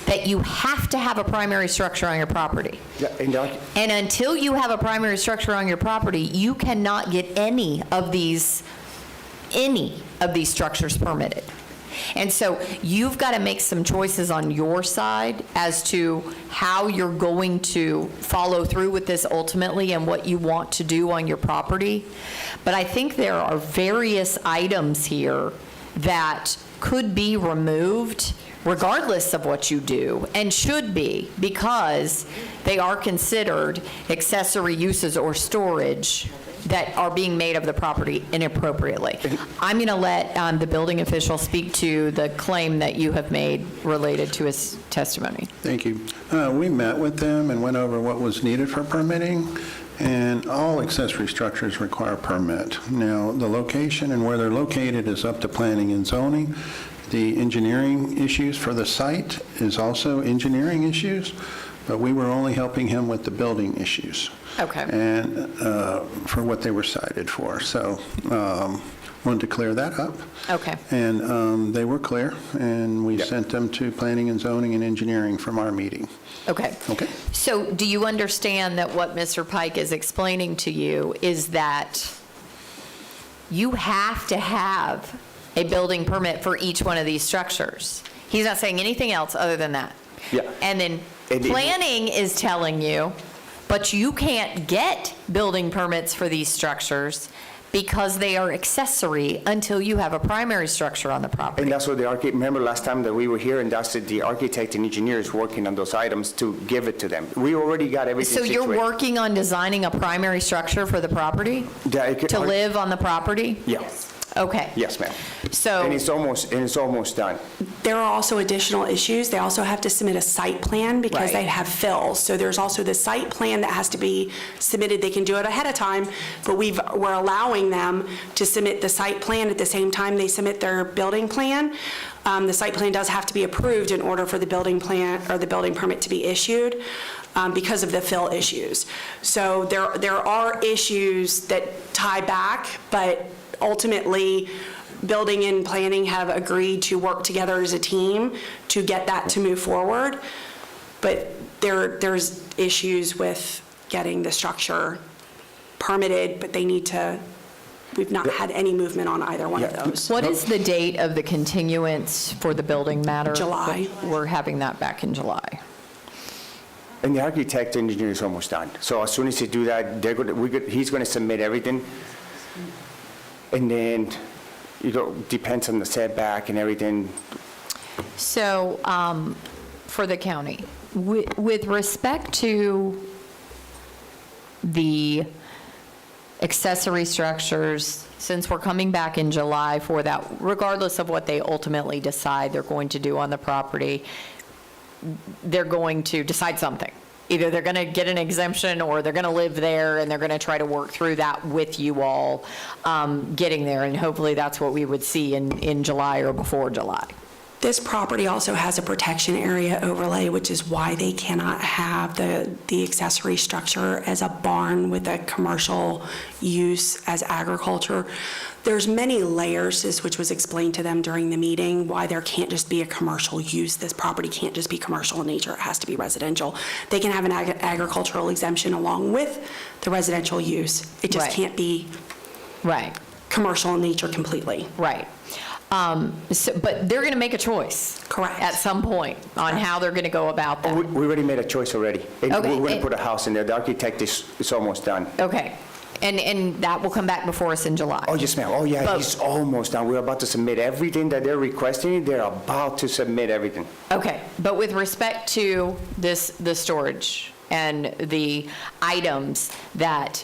that you have to have a primary structure on your property. Yeah, And until you have a primary structure on your property, you cannot get any of these structures permitted. And so you've got to make some choices on your side as to how you're going to follow through with this ultimately and what you want to do on your property. But I think there are various items here that could be removed regardless of what you do, and should be, because they are considered accessory uses or storage that are being made of the property inappropriately. I'm going to let the building official speak to the claim that you have made related to his testimony. Thank you. We met with them and went over what was needed for permitting, and all accessory structures require a permit. Now, the location and where they're located is up to planning and zoning. The engineering issues for the site is also engineering issues, but we were only helping him with the building issues. Okay. And for what they were cited for. So wanted to clear that up. Okay. And they were clear, and we sent them to planning and zoning and engineering from our meeting. Okay. Okay. So do you understand that what Mr. Pike is explaining to you is that you have to have a building permit for each one of these structures? He's not saying anything else other than that. Yeah. And then And it- planning is telling you, but you can't get building permits for these structures because they are accessory until you have a primary structure on the property. And that's what the architect, remember last time that we were here, and that's the architect and engineers working on those items to give it to them. We already got everything So situated. you're working on designing a primary structure for the property? Yeah, it could- To live on the property? Yeah, Okay. yes, ma'am. So, And it's almost done. There are also additional issues. They also have to submit a site plan because Right. they have fills. So there's also the site plan that has to be submitted. They can do it ahead of time, but we're allowing them to submit the site plan at the same time they submit their building plan. The site plan does have to be approved in order for the building plan or the building permit to be issued because of the fill issues. So there are issues that tie back, but ultimately, building and planning have agreed to work together as a team to get that to move forward. But there's issues with getting the structure permitted, but we've not had any movement on either one of Yeah. those. what is the date of the continuance for the building matter? July. We're having that back in July. And the architect and engineer is almost done. So as soon as they do that, he's going to submit everything. And then, depends on the setback and everything. So, for the county, with respect to the accessory structures, since we're coming back in July for that, regardless of what they ultimately decide they're going to do on the property, they're going to decide something. Either they're going to get an exemption or they're going to live there and they're going to try to work through that with you all getting there. And hopefully that's what we would see in July or before July. This property also has a protection area overlay, which is why they cannot have the accessory structure as a barn with a commercial use as agriculture. There's many layers, which was explained to them during the meeting, why there can't just be a commercial use. This property can't just be commercial in nature, it has to be residential. They can have an agricultural exemption along with the residential use. It just Right. can't be Right, commercial in nature completely. right. But they're going to make a choice. Correct. At some point on how they're going to go about that. We already made a choice already. And Okay, we're going to and- put a house in there. The architect is almost done. Okay. And that will come back before us in July? Oh, yes, ma'am. Oh, yeah, But- he's almost done. We're about to submit everything that they're requesting. They're about to submit everything. Okay, but with respect to the storage and the items that,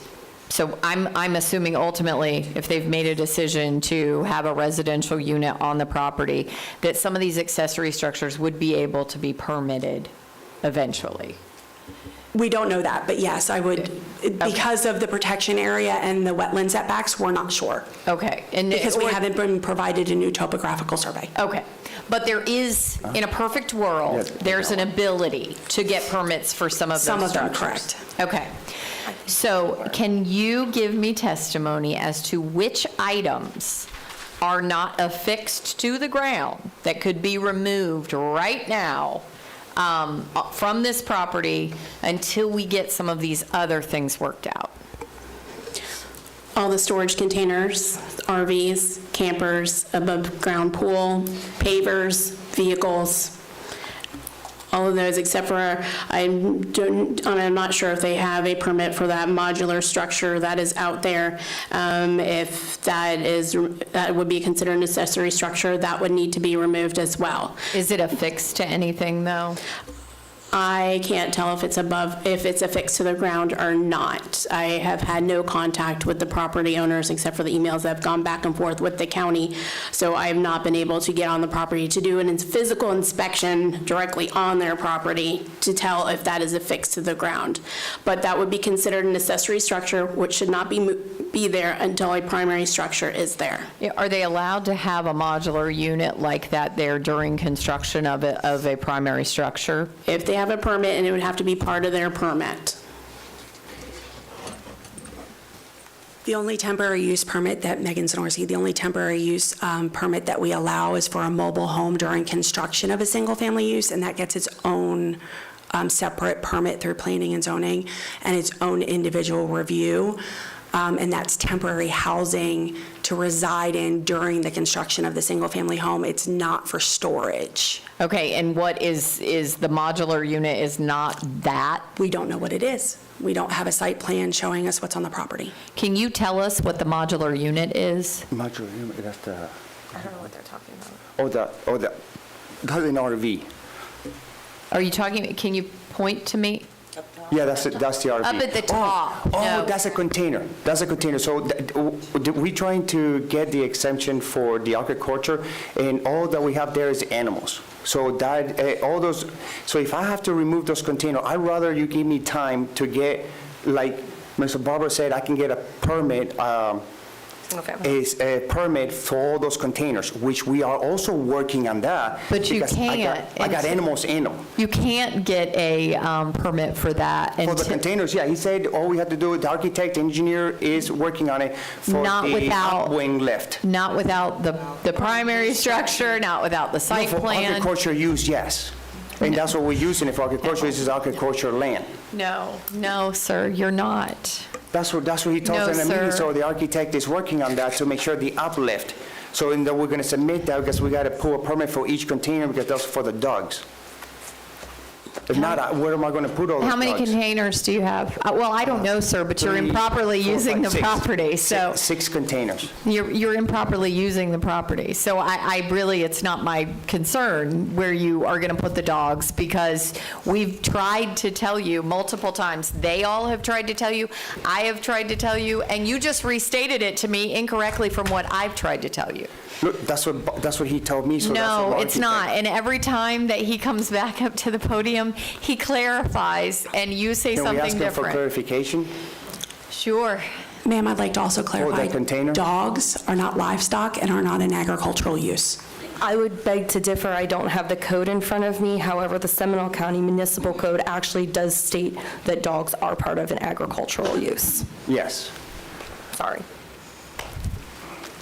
so I'm assuming ultimately, if they've made a decision to have a residential unit on the property, that some of these accessory structures would be able to be permitted eventually? We don't know that, but yes, I would, because of the protection area and the wetland setbacks, we're not sure. Okay. And Because we or- haven't been provided a new topographical survey. Okay, but there is, in a perfect world, Yeah. there's an ability to get permits for some of those Some of them, structures. correct. Okay. So can you give me testimony as to which items are not affixed to the ground that could be removed right now from this property until we get some of these other things worked out? All the storage containers, RVs, campers, above-ground pool, pavers, vehicles, all of those except for, I'm not sure if they have a permit for that modular structure that is out there. If that would be considered an accessory structure, that would need to be removed as well. Is it affixed to anything, though? I can't tell if it's affixed to the ground or not. I have had no contact with the property owners except for the emails that have gone back and forth with the county. So I have not been able to get on the property to do a physical inspection directly on their property to tell if that is affixed to the ground. But that would be considered an accessory structure, which should not be there until a primary structure is there. Yeah, are they allowed to have a modular unit like that there during construction of a primary structure? If they have a permit, and it would have to be part of their permit. The only temporary use permit that, Megan Zenorsky, the only temporary use permit that we allow is for a mobile home during construction of a single-family use, and that gets its own separate permit through planning and zoning and its own individual review. And that's temporary housing to reside in during the construction of the single-family home. It's not for storage. Okay, and what is the modular unit is not that? We don't know what it is. We don't have a site plan showing us what's on the property. Can you tell us what the modular unit is? Modular unit, that's the, I don't know what they're talking about. that's an RV. Are you talking, can you point to me? Yeah, that's the RV. Up at the top, Oh, no. that's a container. That's a container. So we're trying to get the exemption for the agriculture, and all that we have there is animals. So that, all those, so if I have to remove those containers, I'd rather you give me time to get, like Mr. Barber said, I can get a permit, Okay. is a permit for all those containers, which we are also working on that. But you because can't. I got animals in them. You can't get a permit for that For the until, containers, yeah, he said all we have to do, the architect, engineer is working on it for Not the without- upwing lift. not without the primary structure, not without the No, site for plan. agriculture use, yes. And that's what we're using it for agriculture, this is agriculture land. No, sir, you're not. That's what he told No, us in the meeting, sir. so the architect is working on that to make sure the uplift. So and then we're gonna submit that because we gotta pull a permit for each container because that's for the dogs. If not, where am I gonna put all those dogs? How many containers do you have? Well, I don't know, sir, but you're 3, improperly 4, using 5, the 6. property, so. 6 containers. You're improperly using the property. So I really, it's not my concern where you are going to put the dogs, because we've tried to tell you multiple times. They all have tried to tell you. I have tried to tell you, and you just restated it to me incorrectly from what I've tried to tell you. Look, that's what he told me, so that's what No, the it's not. architect- And every time that he comes back up to the podium, he clarifies, and you say Can we something ask him for different. clarification? Sure. Ma'am, I'd like to also clarify. container? Dogs are not livestock and are not an agricultural use. I would beg to differ. I don't have the code in front of me. However, the Seminole County Municipal Code actually does state that dogs are part of an agricultural use. Yes. Sorry.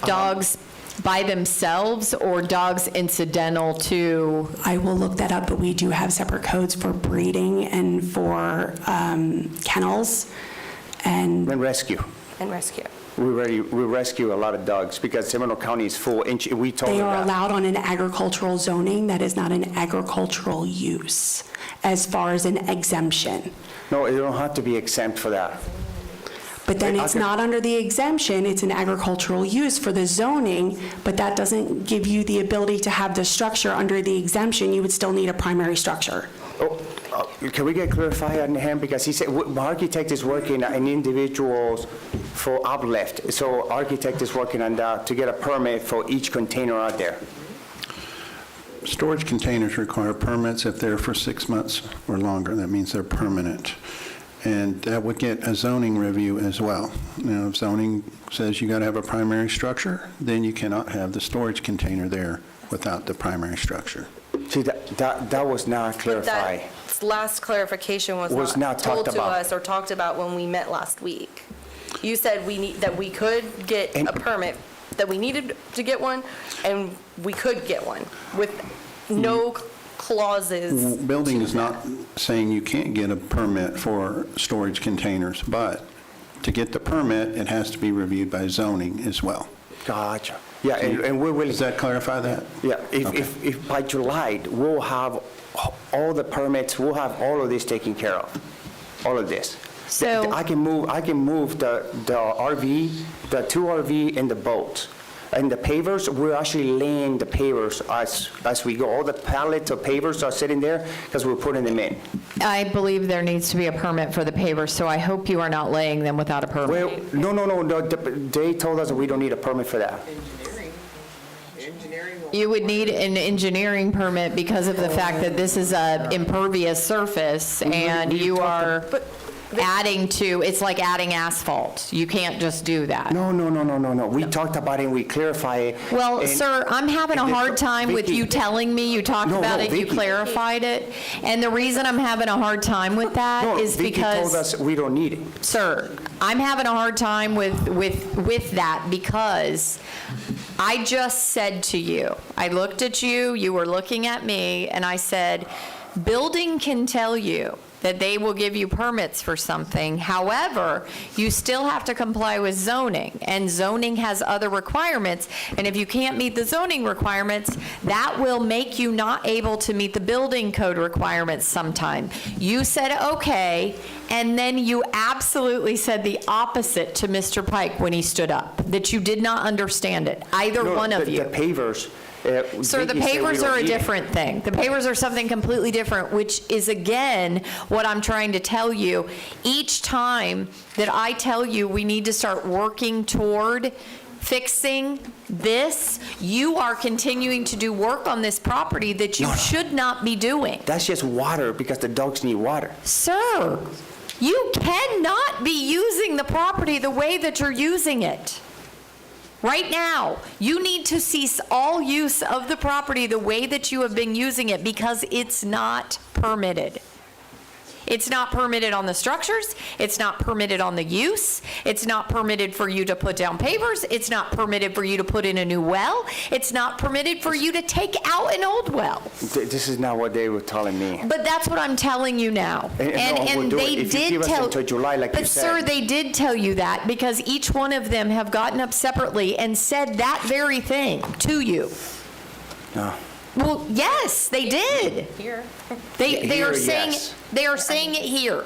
Dogs by themselves or dogs incidental to? I will look that up, but we do have separate codes for breeding and for kennels. And And rescue. And rescue. We rescue a lot of dogs because Seminole County is full, and we told they them are that. allowed on an agricultural zoning that is not an agricultural use as far as an exemption. No, you don't have to be exempt for that. But then Wait, it's okay. not under the exemption, it's an agricultural use for the zoning, but that doesn't give you the ability to have the structure under the exemption. You would still need a primary structure. Oh, can we get clarified on him? Because he said, the architect is working on individuals for uplift. So architect is working on that to get a permit for each container out there. Storage containers require permits if they're for 6 months or longer. That means they're permanent. And that would get a zoning review as well. You know, if zoning says you got to have a primary structure, then you cannot have the storage container there without the primary structure. See, that was not But clarified. that last clarification was not talked told to about. us or talked about when we met last week. You said that we could get And- a permit, that we needed to get one, and we could get one with no clauses. Building is not saying you can't get a permit for storage containers, but to get the permit, it has to be reviewed by zoning as well. Gotcha. Yeah, and we will. Does that clarify that? Yeah, Okay. if by July, we'll have all the permits, we'll have all of this taken care of, all of this. So- I can move the RV, the 2 RV and the boats. And the pavers, we're actually laying the pavers as we go. All the pallets of pavers are sitting there because we're putting them in. I believe there needs to be a permit for the pavers, so I hope you are not laying them without a permit. Well, no, they told us that we don't need a permit for that. You would need an engineering permit because of the fact that this is a impervious surface and you are adding to, it's like adding asphalt. You can't just do that. No. We talked about it and we clarified it. Well, and- sir, I'm having a and hard time with Vicky- you telling me you talked No, about no, it, you Vicky. clarified it. And the reason I'm having a hard time with that No, is Vicky because. told us we don't need it. Sir, I'm having a hard time with that because I just said to you, I looked at you, you were looking at me, and I said, building can tell you that they will give you permits for something. However, you still have to comply with zoning, and zoning has other requirements. And if you can't meet the zoning requirements, that will make you not able to meet the building code requirements sometime. You said, okay, and then you absolutely said the opposite to Mr. Pike when he stood up, that you did not understand it, either No, one of the you. pavers. Sir, the Vicky said we pavers don't are a need it. different thing. The pavers are something completely different, which is, again, what I'm trying to tell you. Each time that I tell you we need to start working toward fixing this, you are continuing to do work on this property that you should not be doing. That's just water because the dogs need water. Sir, you cannot be using the property the way that you're using it. Right now, you need to cease all use of the property the way that you have been using it because it's not permitted. It's not permitted on the structures, it's not permitted on the use, it's not permitted for you to put down pavers, it's not permitted for you to put in a new well, it's not permitted for you to take out an old well. This is not what they were telling me. But that's what I'm telling you now. And we'll do it they if you did give us tell. until July, like you But sir, said. they did tell you that because each one of them have gotten up separately and said that very thing to you. No. Well, yes, they did. Here. They Here, are saying, yes. they are saying it here.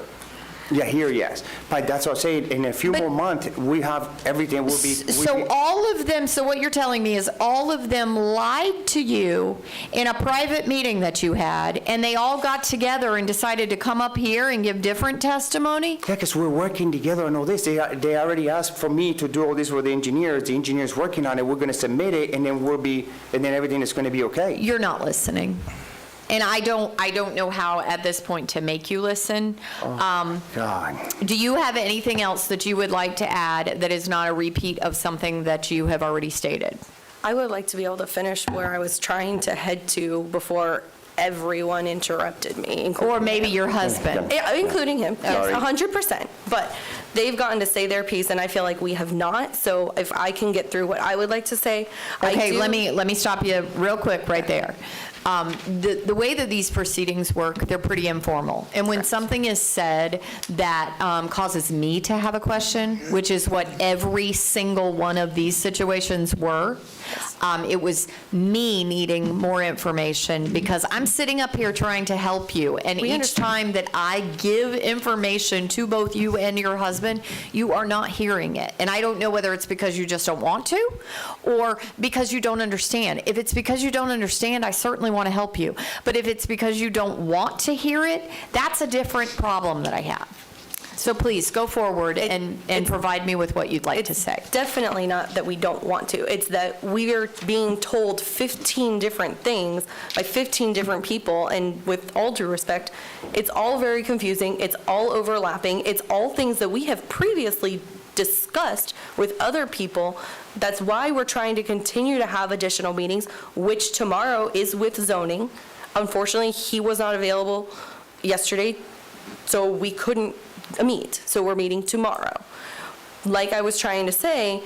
Yeah, here, yes. But that's what I'm saying, in a few But- more months, we have everything will be. So all of them, so what you're telling me is all of them lied to you in a private meeting that you had, and they all got together and decided to come up here and give different testimony? Yeah, because we're working together on all this. They already asked for me to do all this with the engineers. The engineer's working on it. We're going to submit it, and then everything is going to be okay. You're not listening. And I don't know how at this point to make you listen. God. Do you have anything else that you would like to add that is not a repeat of something that you have already stated? I would like to be able to finish where I was trying to head to before everyone interrupted me, including Or maybe him. your husband. Yeah, including him, yes, Sorry. 100%. But they've gotten to say their piece, and I feel like we have not. So if I can get through what I would like to say, I Okay, do- let me stop you real quick right there. The way that these proceedings work, they're pretty informal. And when something is said that causes me to have a question, which is what every single one of these situations were, it was me needing more information because I'm sitting up here trying to help you. And We each understand. time that I give information to both you and your husband, you are not hearing it. And I don't know whether it's because you just don't want to or because you don't understand. If it's because you don't understand, I certainly want to help you. But if it's because you don't want to hear it, that's a different problem that I have. So please, go forward and provide me with what you'd like to say. Definitely not that we don't want to. It's that we are being told 15 different things by 15 different people, and with all due respect, it's all very confusing, it's all overlapping, it's all things that we have previously discussed with other people. That's why we're trying to continue to have additional meetings, which tomorrow is with zoning. Unfortunately, he was not available yesterday, so we couldn't meet, so we're meeting tomorrow. Like I was trying to say,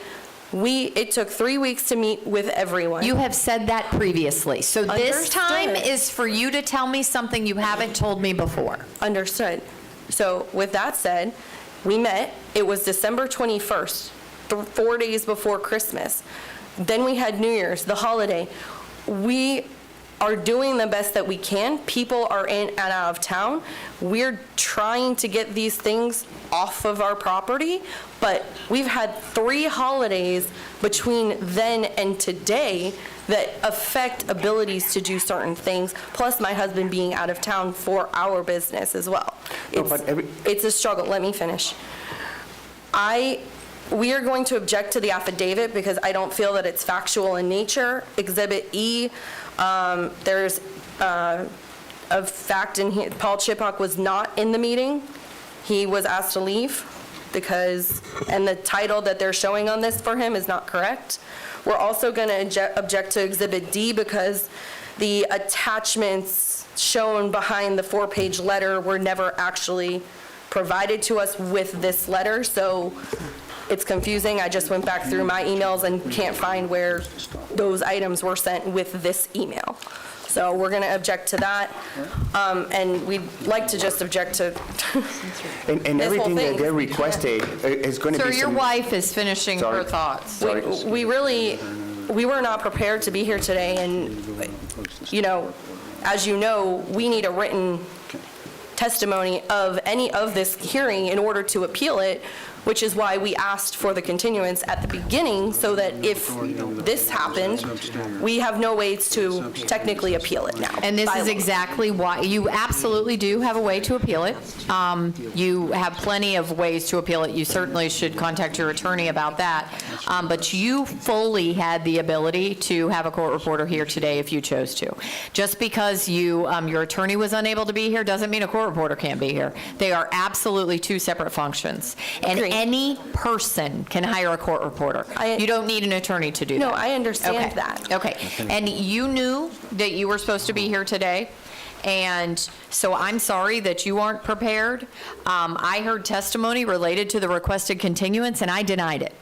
it took 3 weeks to meet with everyone. You have said that previously. So this time Understood. is for you to tell me something you haven't told me before. Understood. So with that said, we met, it was December 21st, 4 days before Christmas. Then we had New Year's, the holiday. We are doing the best that we can. People are in and out of town. We're trying to get these things off of our property, but we've had 3 holidays between then and today that affect abilities to do certain things, plus my husband being out of town for our business as well. No, but It's a struggle. Let me finish. We are going to object to the affidavit because I don't feel that it's factual in nature. Exhibit E, there's a fact in here, Paul Chipak was not in the meeting. He was asked to leave because, and the title that they're showing on this for him is not correct. We're also going to object to Exhibit D because the attachments shown behind the 4-page letter were never actually provided to us with this letter, so it's confusing. I just went back through my emails and can't find where those items were sent with this email. So we're going to object to that, and we'd like to just object to And This whole everything that thing. they requested is going to be. Sir, your wife is finishing her Sorry. thoughts. Sorry. we were not prepared to be here today, and, as you know, we need a written testimony of any of this hearing in order to appeal it, which is why we asked for the continuance at the beginning, so that if this happened, we have no ways to technically appeal it now. And this by is law. exactly why, you absolutely do have a way to appeal it. You have plenty of ways to appeal it. You certainly should contact your attorney about that. But you fully had the ability to have a court reporter here today if you chose to. Just because your attorney was unable to be here doesn't mean a court reporter can't be here. They are absolutely 2 separate functions. And Agreed. any person can hire a court reporter. You don't need an attorney to do that. No, I understand Okay. that. Okay, and you knew that you were supposed to be here today, and so I'm sorry that you aren't prepared. I heard testimony related to the requested continuance, and I denied it.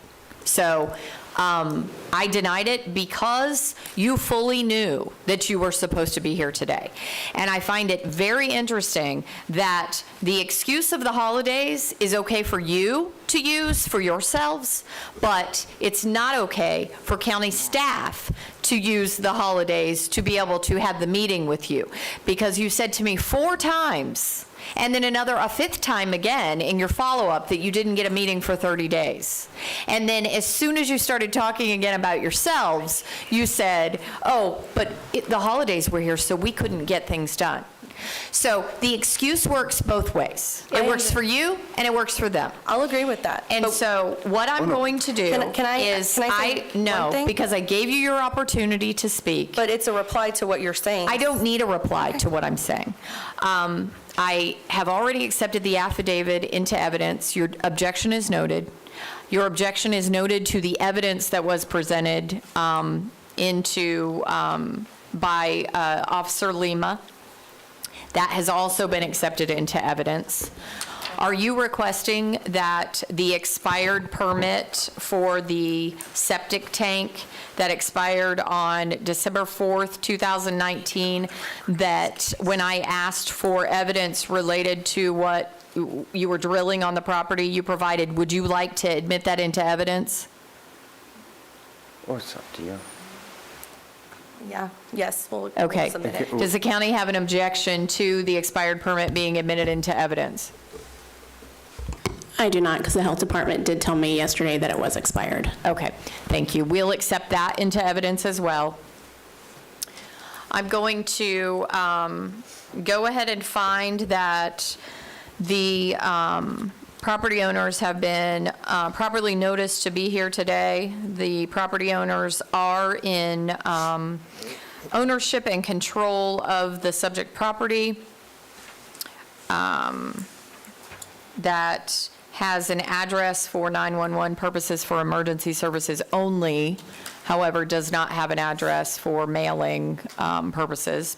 So I denied it because you fully knew that you were supposed to be here today. And I find it very interesting that the excuse of the holidays is okay for you to use for yourselves, but it's not okay for county staff to use the holidays to be able to have the meeting with you. Because you said to me 4 times, and then a 5th time again in your follow-up that you didn't get a meeting for 30 days. And then as soon as you started talking again about yourselves, you said, oh, but the holidays were here, so we couldn't get things done. So the excuse works both ways. It works for you, and it works for them. I'll agree with that. And But- so what I'm going to do Can I is, say one thing? because I gave you your opportunity to speak. But it's a reply to what you're saying. I don't need a reply to what I'm saying. I have already accepted the affidavit into evidence. Your objection is noted. Your objection is noted to the evidence that was presented by Officer Lima. That has also been accepted into evidence. Are you requesting that the expired permit for the septic tank that expired on December 4th, 2019, that when I asked for evidence related to what you were drilling on the property you provided, would you like to admit that into evidence? What's up to you? Yeah, yes, we'll Okay. submit it. Does the county have an objection to the expired permit being admitted into evidence? I do not, because the health department did tell me yesterday that it was expired. Okay, thank you. We'll accept that into evidence as well. I'm going to go ahead and find that the property owners have been properly noticed to be here today. The property owners are in ownership and control of the subject property that has an address for 911 purposes for emergency services only, however, does not have an address for mailing purposes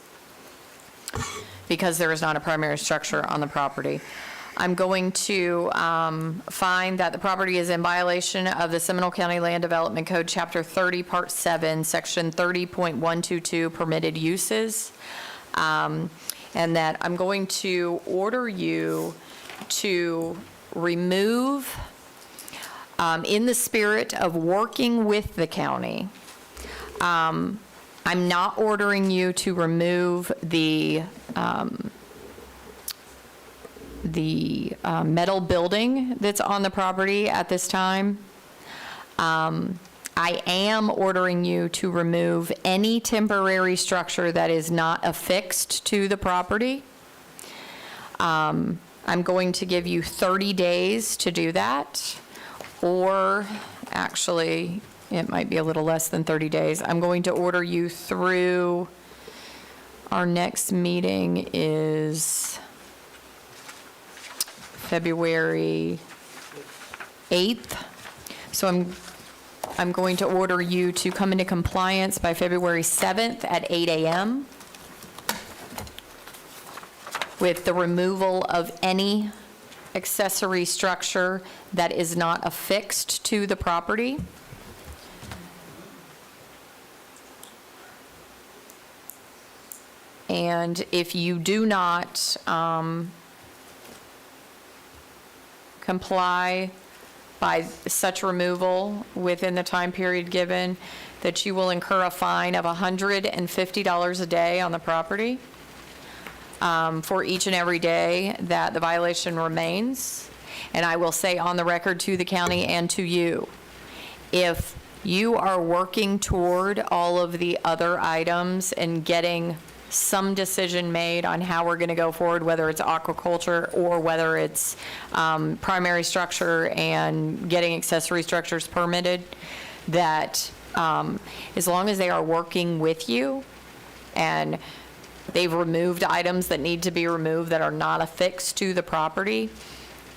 because there is not a primary structure on the property. I'm going to find that the property is in violation of the Seminole County Land Development Code, Chapter 30, Part 7, Section 30.122, permitted uses, and that I'm going to order you to remove, in the spirit of working with the county, I'm not ordering you to remove the metal building that's on the property at this time. I am ordering you to remove any temporary structure that is not affixed to the property. I'm going to give you 30 days to do that, or actually, it might be a little less than 30 days. I'm going to order you through, our next meeting is February 8th. So I'm going to order you to come into compliance by February 7th at 8 a.m. with the removal of any accessory structure that is not affixed to the property. And if you do not comply by such removal within the time period given, that you will incur a fine of $150 a day on the property for each and every day that the violation remains. And I will say on the record to the county and to you, if you are working toward all of the other items and getting some decision made on how we're going to go forward, whether it's aquaculture or whether it's primary structure and getting accessory structures permitted, that as long as they are working with you and they've removed items that need to be removed that are not affixed to the property,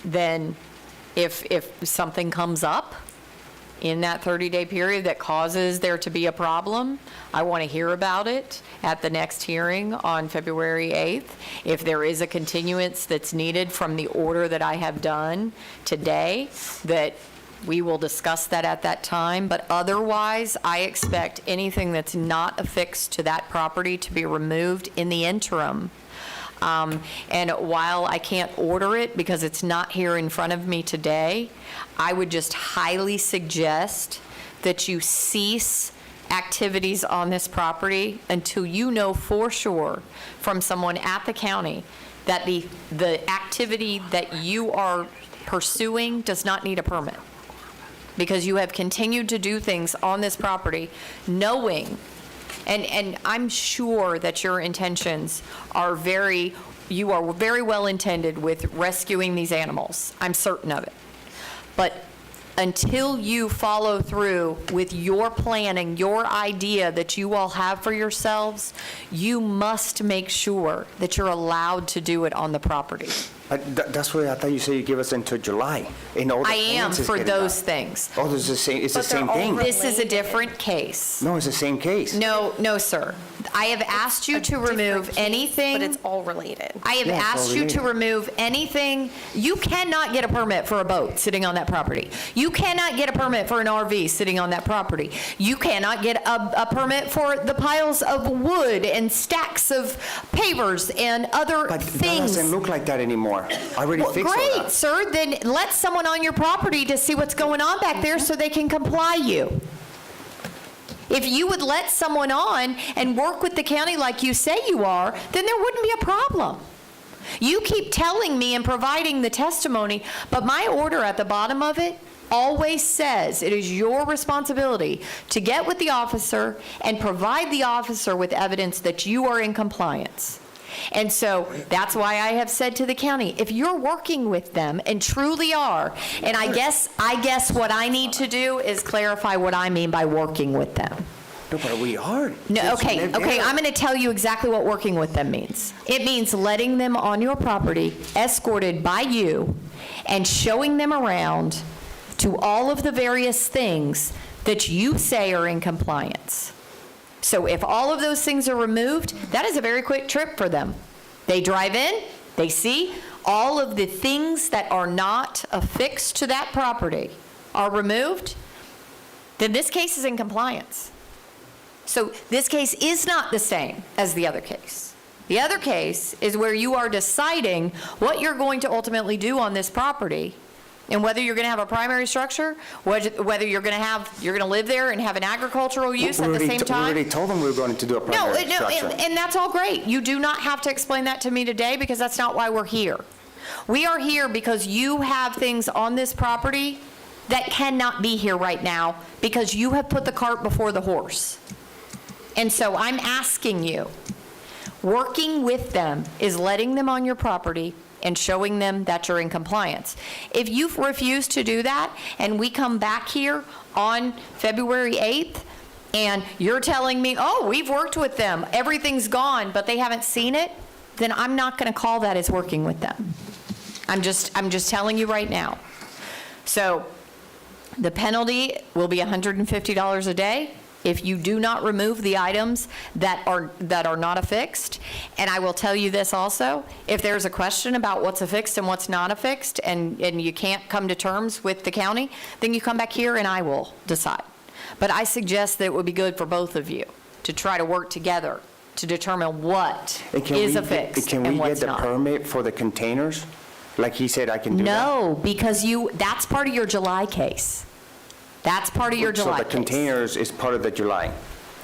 then if something comes up in that 30-day period that causes there to be a problem, I want to hear about it at the next hearing on February 8th. If there is a continuance that's needed from the order that I have done today, that we will discuss that at that time. But otherwise, I expect anything that's not affixed to that property to be removed in the interim. And while I can't order it because it's not here in front of me today, I would just highly suggest that you cease activities on this property until you know for sure from someone at the county that the activity that you are pursuing does not need a permit. Because you have continued to do things on this property knowing, and I'm sure that your intentions are you are very well intended with rescuing these animals. I'm certain of it. But until you follow through with your planning, your idea that you all have for yourselves, you must make sure that you're allowed to do it on the property. That's why I thought you said you give us until July. And all the I am plans is for getting those done. things. Oh, it's the same, it's the But they're same all thing. This is a different case. No, it's the same case. No, sir. I have asked you A to different remove case, anything. But it's all related. I have Yeah, it's all asked you to related. remove anything. You cannot get a permit for a boat sitting on that property. You cannot get a permit for an RV sitting on that property. You cannot get a permit for the piles of wood and stacks of pavers and other But that things. doesn't look like that anymore. I already Well, fixed all great, that. sir, then let someone on your property to see what's going on back there so they can comply you. If you would let someone on and work with the county like you say you are, then there wouldn't be a problem. You keep telling me and providing the testimony, but my order at the bottom of it always says it is your responsibility to get with the officer and provide the officer with evidence that you are in compliance. And so that's why I have said to the county, if you're working with them and truly are, and I guess what I need to do is clarify what I mean by working with them. No, but we are. No, Just okay, live okay, there. I'm going to tell you exactly what working with them means. It means letting them on your property, escorted by you, and showing them around to all of the various things that you say are in compliance. So if all of those things are removed, that is a very quick trip for them. They drive in, they see all of the things that are not affixed to that property are removed, then this case is in compliance. So this case is not the same as the other case. The other case is where you are deciding what you're going to ultimately do on this property, and whether you're going to have a primary structure, whether you're going to live there and have an agricultural use at the same We time. already told them we were going to do a No, primary structure. and that's all great. You do not have to explain that to me today because that's not why we're here. We are here because you have things on this property that cannot be here right now because you have put the cart before the horse. And so I'm asking you, working with them is letting them on your property and showing them that you're in compliance. If you refuse to do that and we come back here on February 8th and you're telling me, oh, we've worked with them, everything's gone, but they haven't seen it, then I'm not going to call that as working with them. I'm just telling you right now. So the penalty will be $150 a day if you do not remove the items that are not affixed. And I will tell you this also, if there's a question about what's affixed and what's not affixed, and you can't come to terms with the county, then you come back here and I will decide. But I suggest that it would be good for both of you to try to work together to determine what is affixed Can we and get what's the not. permit for the containers? Like he said, I can do that? No, because that's part of your July case. That's part of your July So case. the containers is part of the July?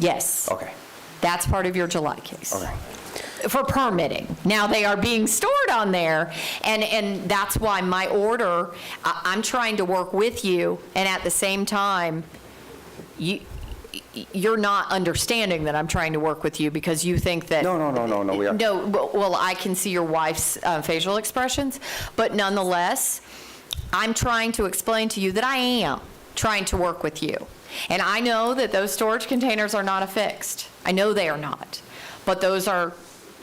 Yes. Okay, That's part of your July case. okay. For permitting. Now, they are being stored on there, and that's why my order, I'm trying to work with you, and at the same time, you're not understanding that I'm trying to work with you because you think that. No, we are. No, well, I can see your wife's facial expressions, but nonetheless, I'm trying to explain to you that I am trying to work with you. And I know that those storage containers are not affixed. I know they are not. But those are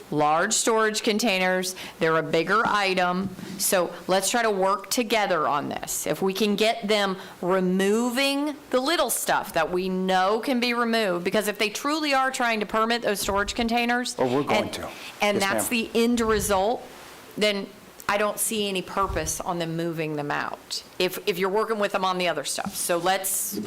large storage containers, they're a bigger item, so let's try to work together on this. If we can get them removing the little stuff that we know can be removed, because if they truly are trying to permit those storage containers. Oh, we're going to. And Yes, that's ma'am. the end result, then I don't see any purpose on them moving them out, if you're working with them on the other stuff. So let's,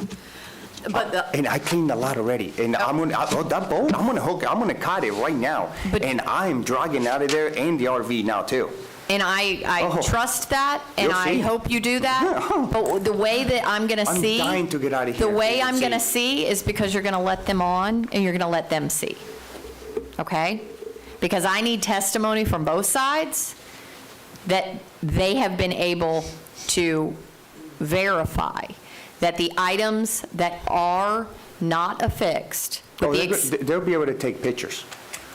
but the. And I cleaned a lot already, and that boat, I'm gonna cut it right now. But- And I'm dragging out of there and the RV now too. And I Oh. trust that, and You'll I see. hope you do that. But the way that I'm going to I'm see. dying to get out of here. The way You'll I'm going to see. see is because you're going to let them on, and you're going to let them see. Okay? Because I need testimony from both sides that they have been able to verify that the items that are not affixed, Oh, with the they'll be able to take pictures.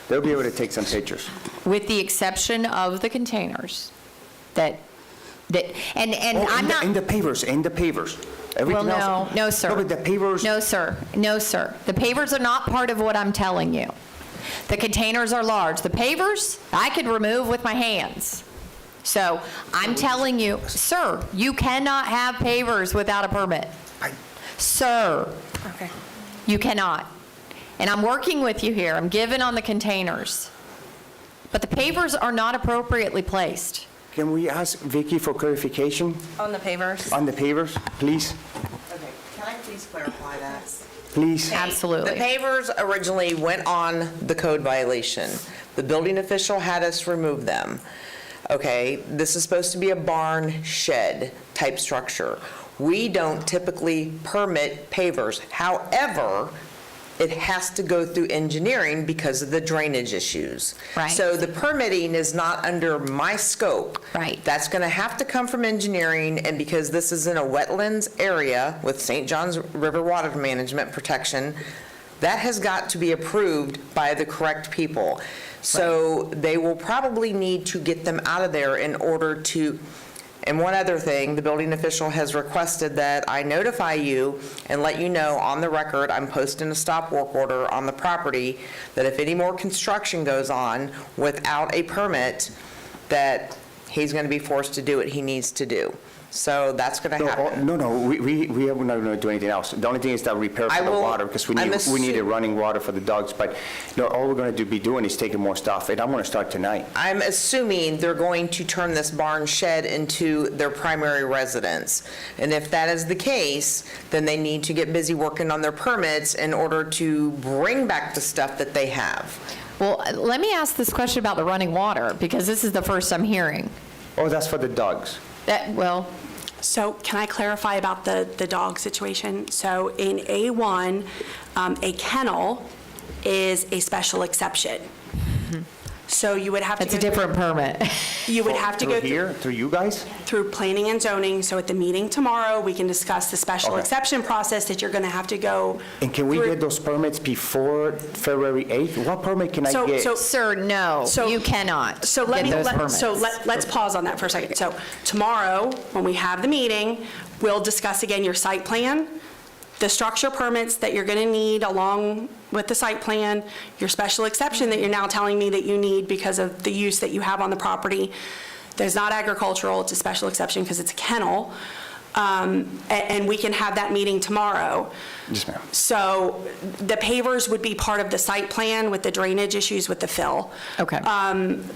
They'll be able to take some pictures. with the exception of the containers, that And Oh, I'm not. And the pavers, Well, Everything no, else. no, sir. No, but the pavers. No, sir. No, sir. The pavers are not part of what I'm telling you. The containers are large. The pavers, I could remove with my hands. So I'm telling you, sir, you cannot have pavers without a permit. Sir, Okay. you cannot. And I'm working with you here. I'm giving on the containers. But the pavers are not appropriately placed. Can we ask Vicky for clarification On the pavers? on the pavers, please? Okay, can I please clarify that? Please? Absolutely. The pavers originally went on the code violation. The building official had us remove them. Okay, this is supposed to be a barn shed type structure. We don't typically permit pavers. However, it has to go through engineering because of the drainage issues. Right. So the permitting is not under my scope. Right. That's going to have to come from engineering, and because this is in a wetlands area with St. Johns River Water Management Protection, that has got to be approved by the correct people. So they will probably need to get them out of there in order to. And one other thing, the building official has requested that I notify you and let you know on the record, I'm posting a stop work order on the property, that if any more construction goes on without a permit, that he's going to be forced to do what he needs to do. So that's going to happen. No, we are not going to do anything else. The only thing is that repair I for the will- water, because we I'm needed assu- running water for the dogs, but no, all we're going to be doing is taking more stuff, and I'm going to start tonight. I'm assuming they're going to turn this barn shed into their primary residence. And if that is the case, then they need to get busy working on their permits in order to bring back the stuff that they have. Well, let me ask this question about the running water, because this is the first I'm hearing. Oh, that's for the dogs. Well, So can I clarify about the dog situation? So in A1, a kennel is a special exception. So you would have to it's a go different permit. You would have to go Through here, through you guys? through planning and zoning. So at the meeting tomorrow, we can discuss the special Okay. exception process that you're going to have to go. And can we through. get those permits before February 8th? What permit can I So- get? so- Sir, no, So- you cannot So let get me, those permits. let's pause on that for a second. So tomorrow, when we have the meeting, we'll discuss again your site plan, the structure permits that you're going to need along with the site plan, your special exception that you're now telling me that you need because of the use that you have on the property. There's not agricultural, it's a special exception because it's a kennel. And we can have that meeting tomorrow. Yes, ma'am. So the pavers would be part of the site plan with the drainage issues with the fill. Okay.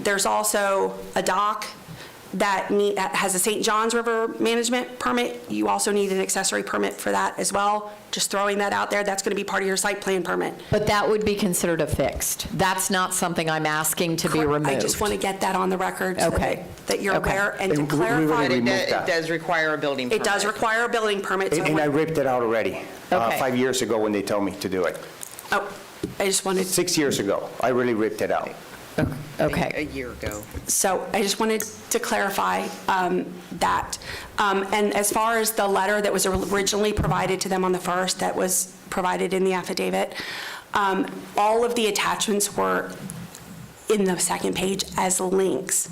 There's also a dock that has a St. Johns River Management permit. You also need an accessory permit for that as well. Just throwing that out there, that's going to be part of your site plan permit. But that would be considered a fixed. That's not something I'm asking to be removed. I just want to get that on the record so Okay. that you're Okay. aware. And to And we clarify, already But removed that. it does require a building permit. it does require a building permit. So And I ripped it out already, Okay. 5 years ago when they told me to do it. Oh, I just wanted, 6 years ago, I really ripped it out. Okay. A year ago. so I just wanted to clarify that. And as far as the letter that was originally provided to them on the 1st, that was provided in the affidavit, all of the attachments were in the second page as links.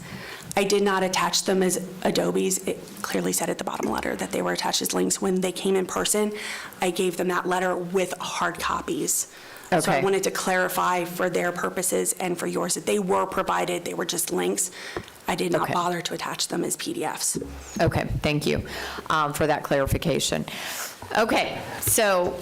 I did not attach them as Adobes. It clearly said at the bottom letter that they were attached as links. When they came in person, I gave them that letter with hard copies. So I Okay. wanted to clarify for their purposes and for yours that they were provided, they were just links. I did not Okay. bother to attach them as PDFs. Okay, thank you for that clarification. Okay, so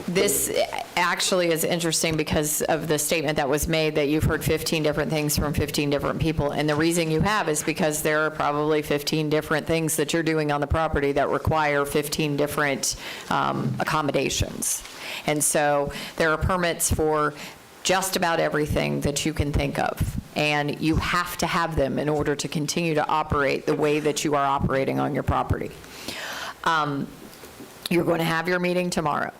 this actually is interesting because of the statement that was made that you've heard 15 different things from 15 different people. And the reason you have is because there are probably 15 different things that you're doing on the property that require 15 different accommodations. And so there are permits for just about everything that you can think of. And you have to have them in order to continue to operate the way that you are operating on your property. You're going to have your meeting tomorrow.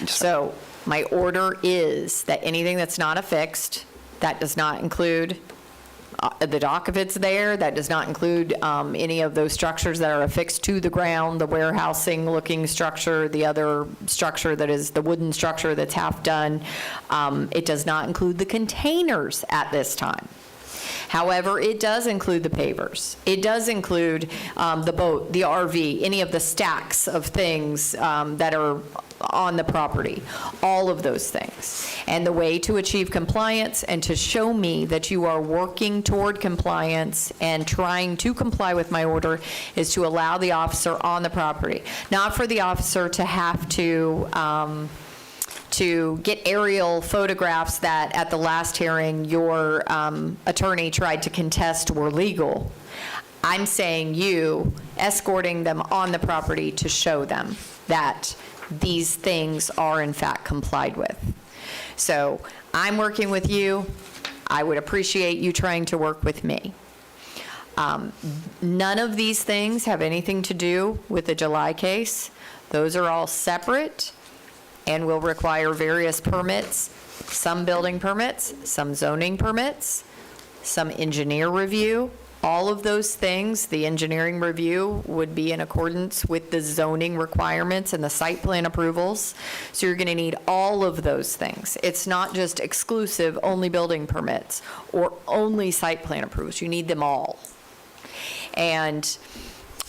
So my order is that anything that's not affixed, that does not include the dock if it's there, that does not include any of those structures that are affixed to the ground, the warehousing-looking structure, the other structure that is the wooden structure that's half done. It does not include the containers at this time. However, it does include the pavers. It does include the boat, the RV, any of the stacks of things that are on the property, all of those things. And the way to achieve compliance and to show me that you are working toward compliance and trying to comply with my order is to allow the officer on the property. Not for the officer to have to get aerial photographs that at the last hearing your attorney tried to contest were legal. I'm saying you escorting them on the property to show them that these things are in fact complied with. So I'm working with you. I would appreciate you trying to work with me. None of these things have anything to do with the July case. Those are all separate and will require various permits, some building permits, some zoning permits, some engineer review. All of those things, the engineering review would be in accordance with the zoning requirements and the site plan approvals. So you're going to need all of those things. It's not just exclusive, only building permits or only site plan approvals. You need them all. And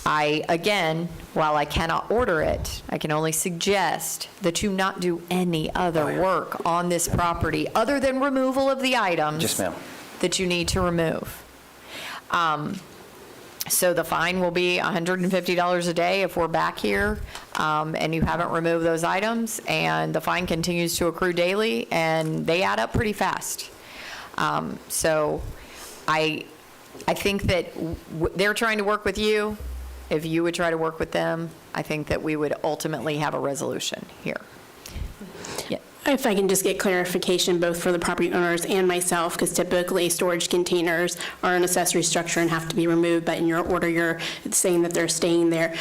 again, while I cannot order it, I can only suggest that you not do any other work on this property other than removal of the items Yes, ma'am. that you need to remove. So the fine will be $150 a day if we're back here and you haven't removed those items, and the fine continues to accrue daily, and they add up pretty fast. So I think that they're trying to work with you. If you would try to work with them, I think that we would ultimately have a resolution here. Yeah. If I can just get clarification, both for the property owners and myself, because typically storage containers are an accessory structure and have to be removed, but in your order, you're saying that they're staying there.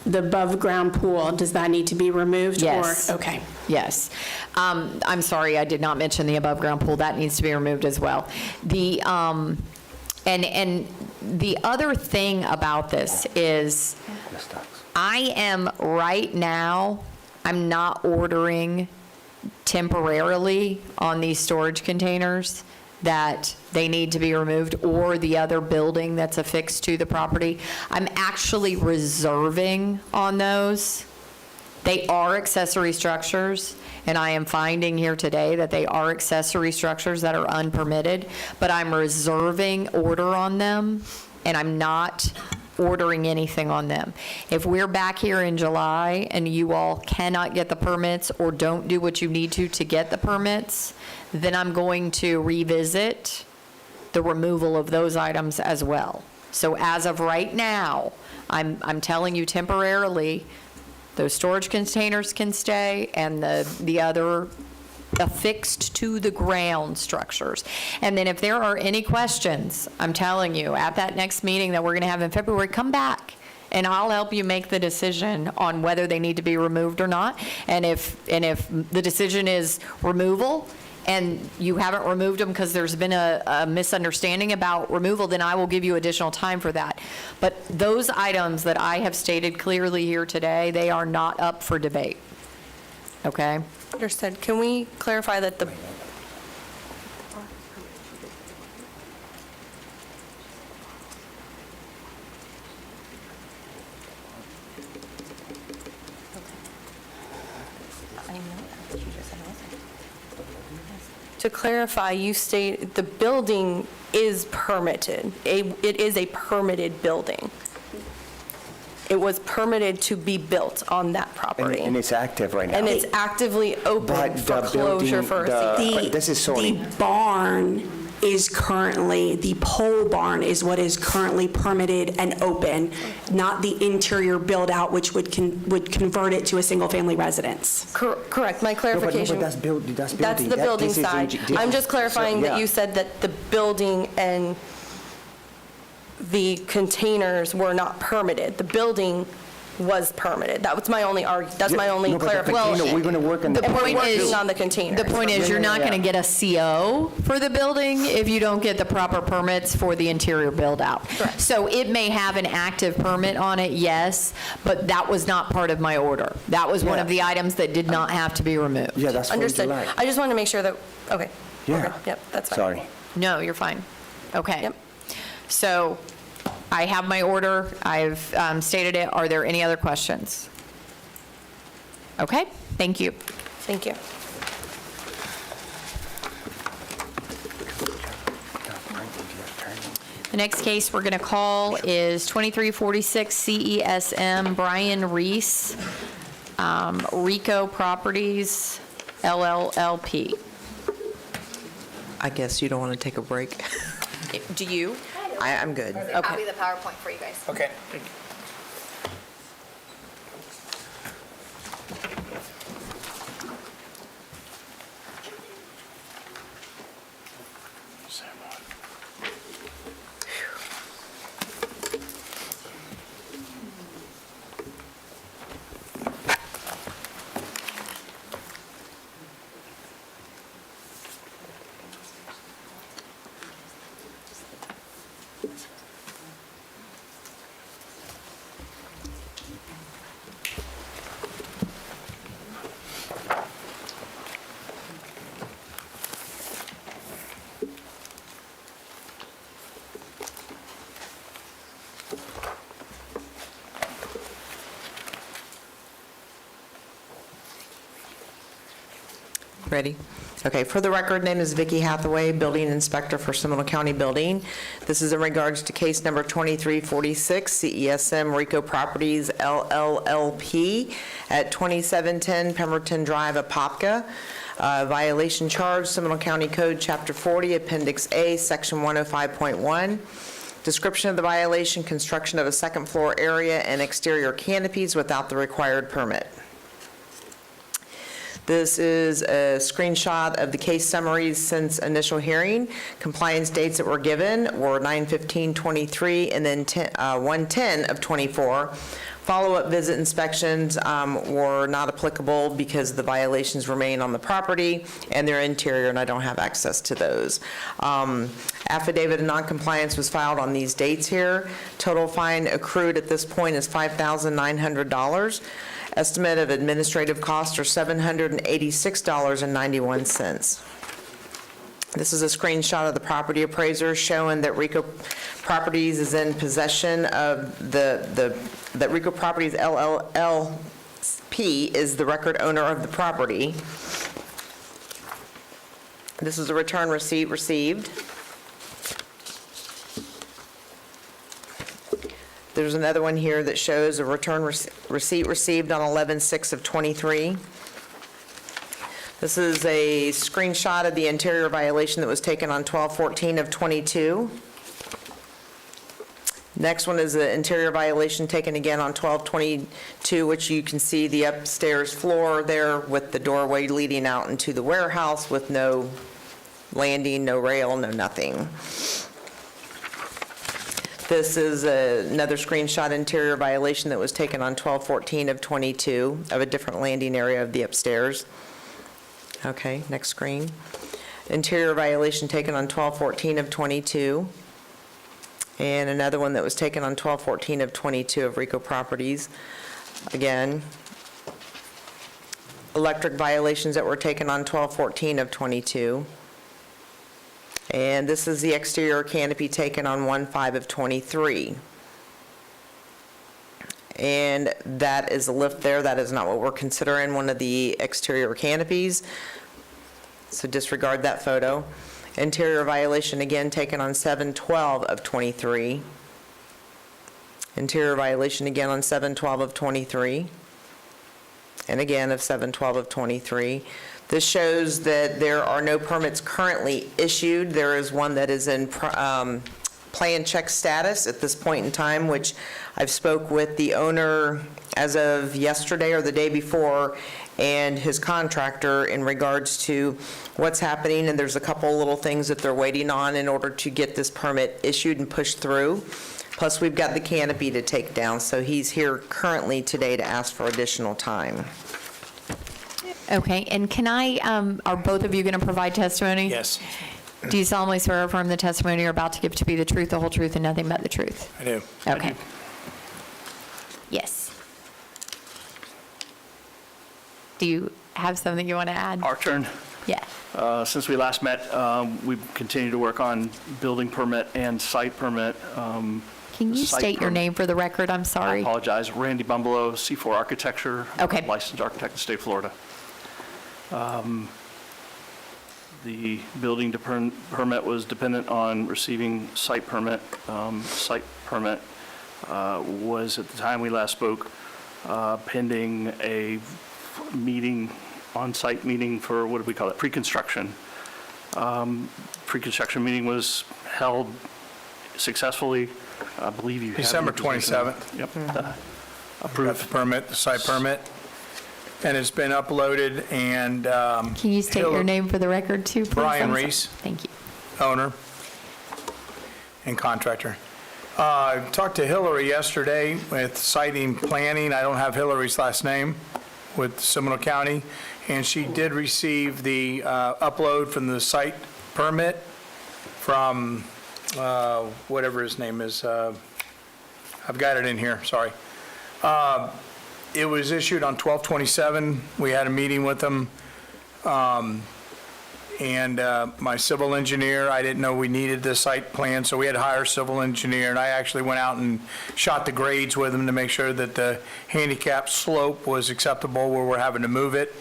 The above-ground pool, does that need to be removed? Yes. Or, okay. Yes. I'm sorry, I did not mention the above-ground pool. That needs to be removed as well. And the other thing about this is I am right now, I'm not ordering temporarily on these storage containers that they need to be removed, or the other building that's affixed to the property. I'm actually reserving on those. They are accessory structures, and I am finding here today that they are accessory structures that are unpermitted, but I'm reserving order on them, and I'm not ordering anything on them. If we're back here in July and you all cannot get the permits or don't do what you need to get the permits, then I'm going to revisit the removal of those items as well. So as of right now, I'm telling you temporarily, those storage containers can stay, and the other affixed to the ground structures. And then if there are any questions, I'm telling you, at that next meeting that we're going to have in February, come back and I'll help you make the decision on whether they need to be removed or not. And if the decision is removal and you haven't removed them because there's been a misunderstanding about removal, then I will give you additional time for that. But those items that I have stated clearly here today, they are not up for debate. Okay? Understood. Can we clarify that the, to clarify, you state the building is permitted. It is a permitted building. It was permitted to be built on that property. And it's active right now. And it's actively open But for the closure building, for a the- season. But this is sorry. The barn is currently, the pole barn is what is currently permitted and open, not the interior build-out, which would convert it to a single-family residence. Correct, my No, clarification. but that's building. That's the building side. I'm just clarifying that you said that the building and the containers were not permitted. The building was permitted. That was my only that's my only clarification. We're going to work on The that. point is, Working on the containers. The point is, you're not going to get a CO for the building if you don't get the proper permits for the interior build-out. Correct. So it may have an active permit on it, yes, but that was not part of my order. That was one of the items that did not have to be removed. Yeah, that's for Understood. July. I just wanted to make sure that, okay. Yeah. Okay, yep, that's fine. Sorry. No, you're fine. Okay. Yep. So I have my order. I've stated it. Are there any other questions? Okay, thank you. Thank you. The next case we're going to call is 2346 CESM Brian Reese, Rico Properties, LLLP. I guess you don't want to take a break? Do you? I'm good. I'll be the PowerPoint for you guys. Okay. Ready? Okay, for the record, name is Vicki Hathaway, Building Inspector for Seminole County Building. This is in regards to case number 2346, CESM Rico Properties LLLP at 2710 Pemberton Drive, Apopka. Violation charge, Seminole County Code, Chapter 40, Appendix A, Section 105.1. Description of the violation, construction of a second floor area and exterior canopies without the required permit. This is a screenshot of the case summaries since initial hearing. Compliance dates that were given were 9/15/23 and then 1/10 of '24. Follow-up visit inspections were not applicable because the violations remain on the property and their interior, and I don't have access to those. Affidavit of noncompliance was filed on these dates here. Total fine accrued at this point is $5,900. Estimate of administrative costs are $786.91. This is a screenshot of the property appraiser showing that Rico Properties is in possession of that Rico Properties LLLP is the record owner of the property. This is a return receipt received. There's another one here that shows a return receipt received on 11/6 of '23. This is a screenshot of the interior violation that was taken on 12/14 of '22. Next one is the interior violation taken again on 12/22, which you can see the upstairs floor there with the doorway leading out into the warehouse with no landing, no rail, no nothing. This is another screenshot interior violation that was taken on 12/14 of '22 of a different landing area of the upstairs. Okay, next screen. Interior violation taken on 12/14 of '22. And another one that was taken on 12/14 of '22 of Rico Properties. Again, electric violations that were taken on 12/14 of '22. And this is the exterior canopy taken on 1/5 of '23. And that is a lift there. That is not what we're considering one of the exterior canopies. So disregard that photo. Interior violation again taken on 7/12 of '23. Interior violation again on 7/12 of '23. And again of 7/12 of '23. This shows that there are no permits currently issued. There is one that is in plan check status at this point in time, which I've spoke with the owner as of yesterday or the day before and his contractor in regards to what's happening, and there's a couple little things that they're waiting on in order to get this permit issued and pushed through. Plus, we've got the canopy to take down, so he's here currently today to ask for additional time. Okay, and can I, are both of you going to provide testimony? Yes, Do you solemnly swear or affirm the testimony you're about to give to be the truth, the whole truth, and nothing but the truth? I do. Okay. Yes. Do you have something you want to add? Our turn. Yeah. Since we last met, we've continued to work on building permit and site permit. Can you Site state your permit. name for the record? I'm I sorry. apologize. Randy Bumbalo, C4 Architecture. Okay. Licensed architect in the state of Florida. The building permit was dependent on receiving site permit. Site permit was, at the time we last spoke, pending a meeting, on-site meeting for, what do we call it, pre-construction. Pre-construction meeting was held successfely. I believe you have. December your position. 27th. Yep. Got Approved. the permit, the site permit, and it's been uploaded, and Can you state your name for the record too, please? Brian I'm sorry. Reese. Thank you. owner and contractor. I talked to Hillary yesterday with siting planning. I don't have Hillary's last name with Seminole County, and she did receive the upload from the site permit from whatever his name is. I've got it in here, sorry. It was issued on 12/27. We had a meeting with them. And my civil engineer, I didn't know we needed the site plan, so we had to hire a civil engineer. And I actually went out and shot the grades with him to make sure that the handicap slope was acceptable where we're having to move it,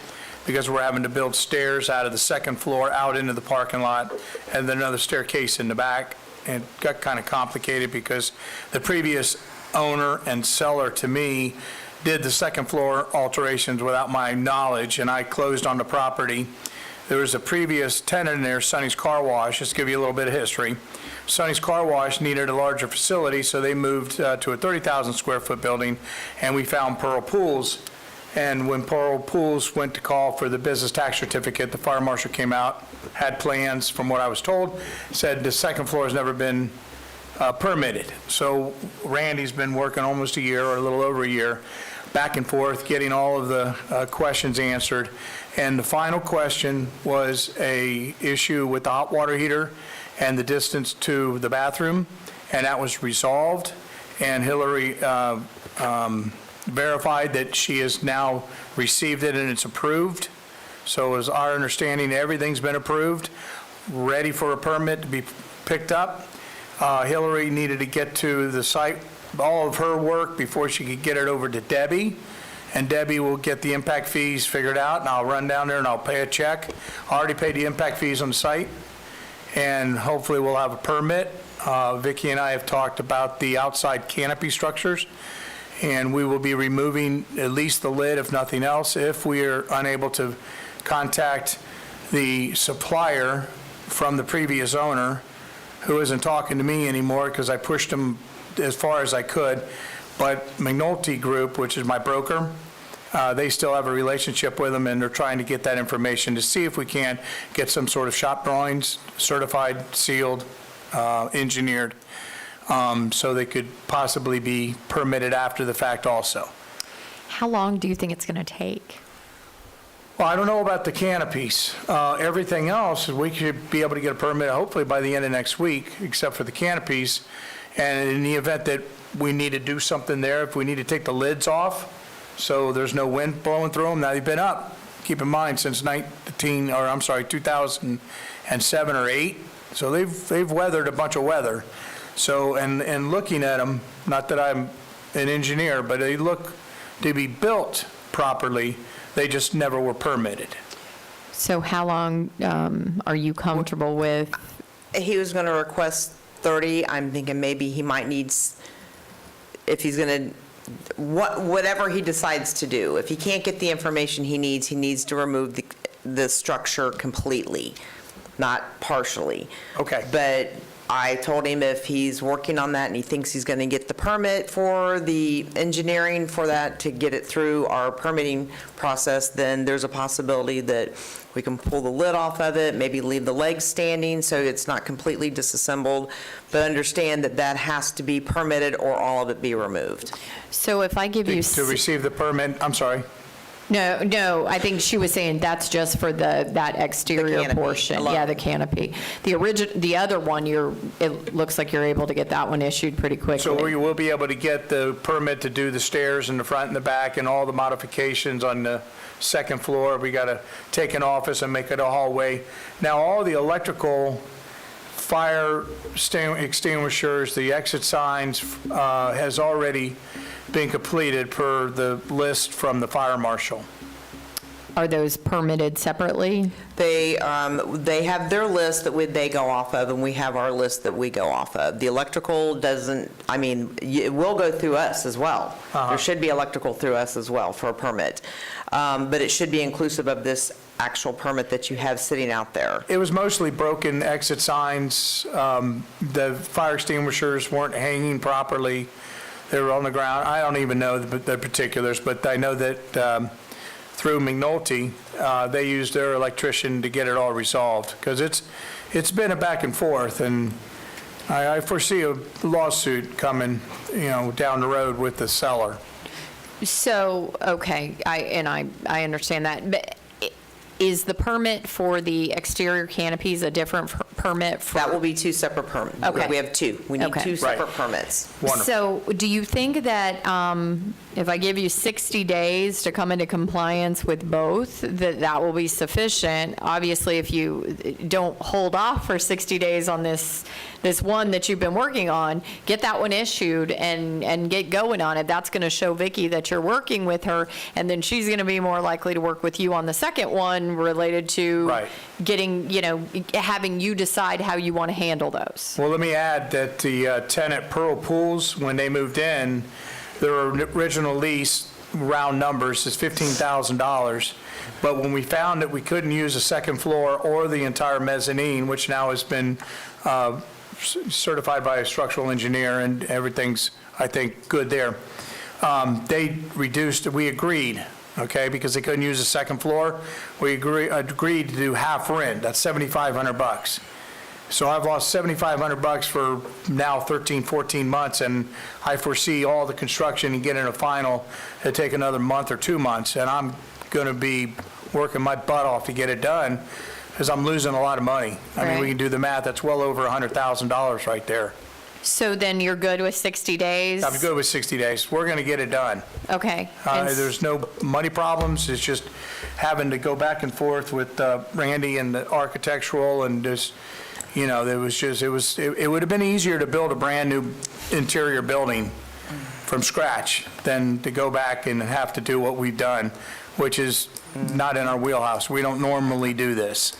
because we're having to build stairs out of the second floor out into the parking lot, and then another staircase in the back. And it got kind of complicated because the previous owner and seller to me did the second floor alterations without my knowledge, and I closed on the property. There was a previous tenant in there, Sonny's Car Wash, just to give you a little bit of history. Sonny's Car Wash needed a larger facility, so they moved to a 30,000 square foot building, and we found Pearl Pools. And when Pearl Pools went to call for the business tax certificate, the fire marshal came out, had plans, from what I was told, said the second floor has never been permitted. So Randy's been working almost a year, or a little over a year, back and forth, getting all of the questions answered. And the final question was a issue with the hot water heater and the distance to the bathroom, and that was resolved. And Hillary verified that she has now received it and it's approved. So it was our understanding everything's been approved, ready for a permit to be picked up. Hillary needed to get to the site, all of her work, before she could get it over to Debbie. And Debbie will get the impact fees figured out, and I'll run down there and I'll pay a check. I already paid the impact fees on the site, and hopefully we'll have a permit. Vicki and I have talked about the outside canopy structures, and we will be removing at least the lid, if nothing else, if we are unable to contact the supplier from the previous owner, who isn't talking to me anymore because I pushed him as far as I could. But McNulty Group, which is my broker, they still have a relationship with them, and they're trying to get that information to see if we can get some sort of shop drawings, certified, sealed, engineered, so they could possibly be permitted after the fact also. How long do you think it's going to take? Well, I don't know about the canopies. Everything else, we should be able to get a permit hopefully by the end of next week, except for the canopies. And in the event that we need to do something there, if we need to take the lids off, so there's no wind blowing through them. Now, they've been up, keep in mind, since 2007 or 8. So they've weathered a bunch of weather. So, and looking at them, not that I'm an engineer, but they look to be built properly. They just never were permitted. So how long are you comfortable with? He was going to request 30. I'm thinking maybe he might need, if he's going to, whatever he decides to do, if he can't get the information he needs to remove the structure completely, not partially. Okay. But I told him if he's working on that and he thinks he's going to get the permit for the engineering for that to get it through our permitting process, then there's a possibility that we can pull the lid off of it, maybe leave the legs standing so it's not completely disassembled, but understand that that has to be permitted or all of it be removed. So if I give you, To receive the permit, I'm sorry. No, I think she was saying that's just for that exterior canopy portion. alone. Yeah, the canopy. The other one, it looks like you're able to get that one issued pretty quickly. So we will be able to get the permit to do the stairs in the front and the back and all the modifications on the second floor. We got to take an office and make it a hallway. Now, all the electrical, fire extinguishers, the exit signs has already been completed per the list from the fire marshal. Are those permitted separately? They have their list that they go off of, and we have our list that we go off of. The electrical doesn't, I mean, it will go through us as well. There should be electrical through us as well for a permit. But it should be inclusive of this actual permit that you have sitting out there. It was mostly broken exit signs. The fire extinguishers weren't hanging properly. They were on the ground. I don't even know the particulars, but I know that through McNulty, they used their electrician to get it all resolved, because it's been a back and forth, and I foresee a lawsuit coming, down the road with the seller. So, okay, I understand that, but is the permit for the exterior canopies a different permit for? That will be two separate permits. Okay. We have two. We need Okay. two separate permits. Wonderful. So do you think that if I give you 60 days to come into compliance with both, that will be sufficient? Obviously, if you don't hold off for 60 days on this one that you've been working on, get that one issued and get going on it. That's going to show Vicki that you're working with her, and then she's going to be more likely to work with you on the second one related to Right. getting, having you decide how you want to handle those. Well, let me add that the tenant Pearl Pools, when they moved in, their original lease, round numbers, is $15,000. But when we found that we couldn't use the second floor or the entire mezzanine, which now has been certified by a structural engineer, and everything's, I think, good there, we agreed, okay, because they couldn't use the second floor. We agreed to do half rent. That's $7,500. So I've lost $7,500 for now 13, 14 months, and I foresee all the construction and getting a final to take another month or 2 months, and I'm going to be working my butt off to get it done, because I'm losing a lot of money. I mean, we Right. can do the math. That's well over $100,000 right there. So then you're good with 60 days? I'm good with 60 days. We're going to get it done. Okay. And There's no money problems. It's just having to go back and forth with Randy and the architectural, and just, it would have been easier to build a brand-new interior building from scratch than to go back and have to do what we've done, which is not in our wheelhouse. We don't normally do this.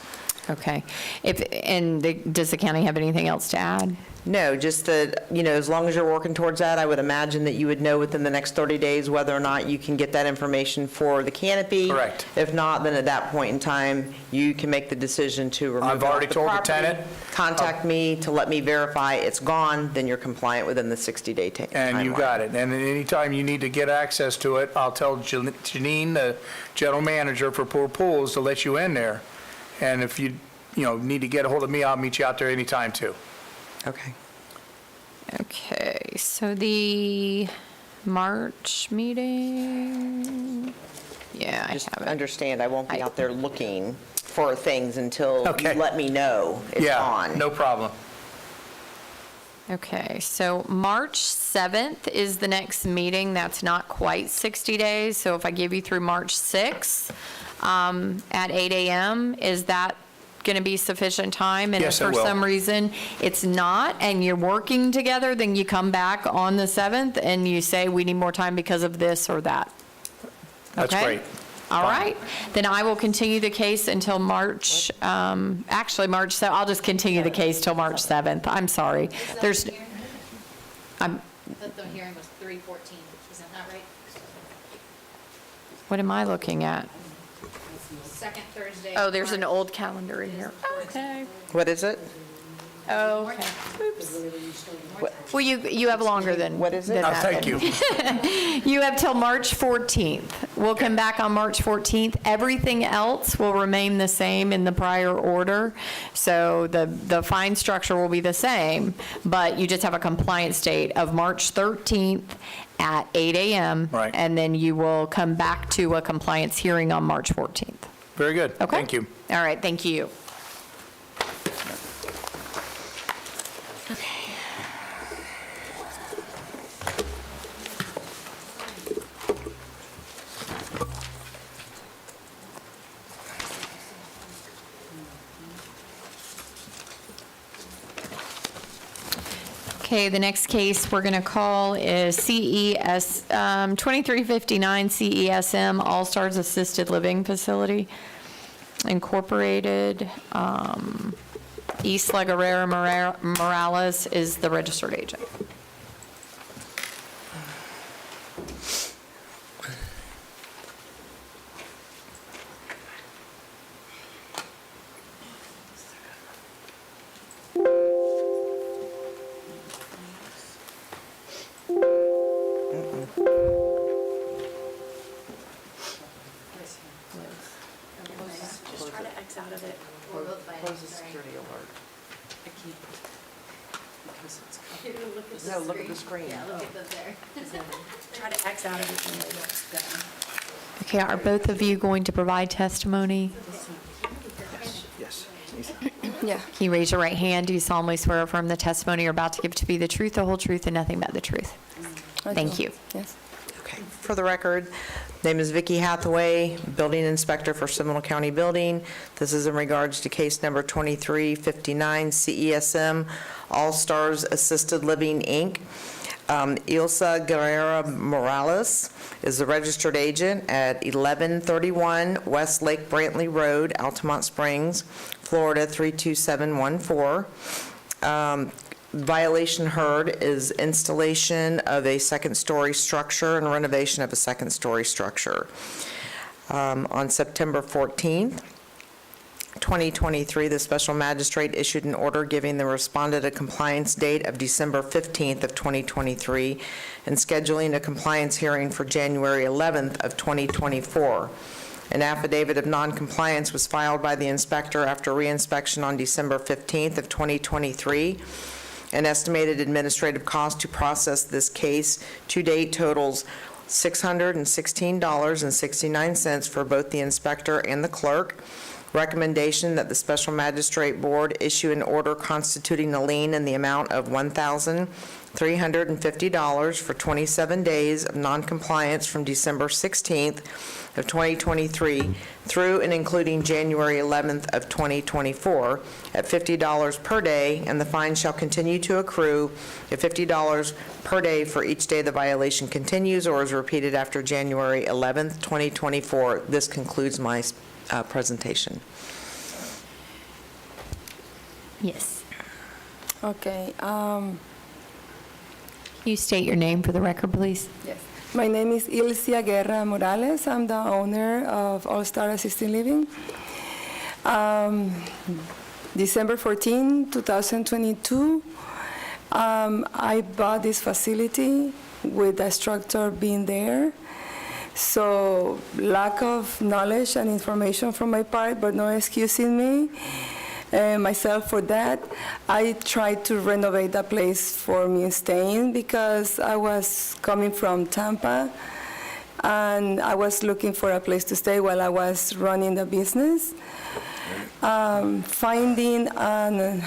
Okay. Does the county have anything else to add? No, just that, as long as you're working towards that, I would imagine that you would know within the next 30 days whether or not you can get that information for the canopy. Correct. If not, then at that point in time, you can make the decision to remove it I've already off the told the property, tenant. Contact me to let me verify it's gone, then you're compliant within the 60-day timeline. And you got it. And anytime you need to get access to it, I'll tell Janine, the general manager for Poor Pools, to let you in there. And if you, need to get a hold of me, I'll meet you out there anytime too. Okay. Okay, so the March meeting, yeah, I Just have it. understand, I won't be out there looking for things until Okay. you let me know it's Yeah, on. no problem. Okay, so March 7th is the next meeting. That's not quite 60 days. So if I give you through March 6th at 8 a.m., is that going to be sufficient time? Yes, it And if will. for some reason it's not, and you're working together, then you come back on the 7th and you say, we need more time because of this or that. That's Okay? great. All Fine. right. Then I will continue the case until March, March 7th. I'll just continue the case till March 7th. I'm sorry. There's, I'm, The hearing was 3/14, is that not right? what am I looking at? Second Thursday. Oh, there's an old calendar in here. Okay. What is it? Okay. Oops. Well, you have longer than. What is it? than that. Thank you. You have till March 14th. We'll come back on March 14th. Everything else will remain the same in the prior order. So the fine structure will be the same, but you just have a compliance date of March 13th at 8 a.m. Right. And then you will come back to a compliance hearing on March 14th. Very good. Okay? Thank you. All right, thank you. Okay, the next case we're going to call is 2359 CESM All Stars Assisted Living Facility Incorporated. East La Guerrera Morales is the registered agent. Just try to X out of it. Close the security alert. No, look at the screen. Yeah, look at them there. Try to X out of it when it's done. Okay, are both of you going to provide testimony? Yes. Can you raise your right hand? Do you solemnly swear or affirm the testimony you're about to give to be the truth, the whole truth, and nothing but the truth? Thank you. Yes. Okay. For the record, name is Vicki Hathaway, Building Inspector for Seminole County Building. This is in regards to case number 2359 CESM All Stars Assisted Living, Inc. Ilsa Guerrera Morales is the registered agent at 1131 West Lake Brantley Road, Altamont Springs, Florida 32714. Violation heard is installation of a second-story structure and renovation of a second-story structure. On September 14th, 2023, the special magistrate issued an order giving the respondent a compliance date of December 15th of 2023 and scheduling a compliance hearing for January 11th of 2024. An affidavit of noncompliance was filed by the inspector after reinspection on December 15th of 2023. An estimated administrative cost to process this case to date totals $616.69 for both the inspector and the clerk. Recommendation that the Special Magistrate Board issue an order constituting a lien in the amount of $1,350 for 27 days of noncompliance from December 16th of 2023 through and including January 11th of 2024 at $50 per day, and the fine shall continue to accrue at $50 per day for each day the violation continues or is repeated after January 11th, 2024. This concludes my presentation. Yes. Okay. You state your name for the record, please. Yes. My name is Ilsa Guerra Morales. I'm the owner of All Star Assisted Living. December 14, 2022, I bought this facility with the structure being there. So lack of knowledge and information from my part, but no excusing me. Myself for that. I tried to renovate the place for me staying because I was coming from Tampa and I was looking for a place to stay while I was running the business. Finding a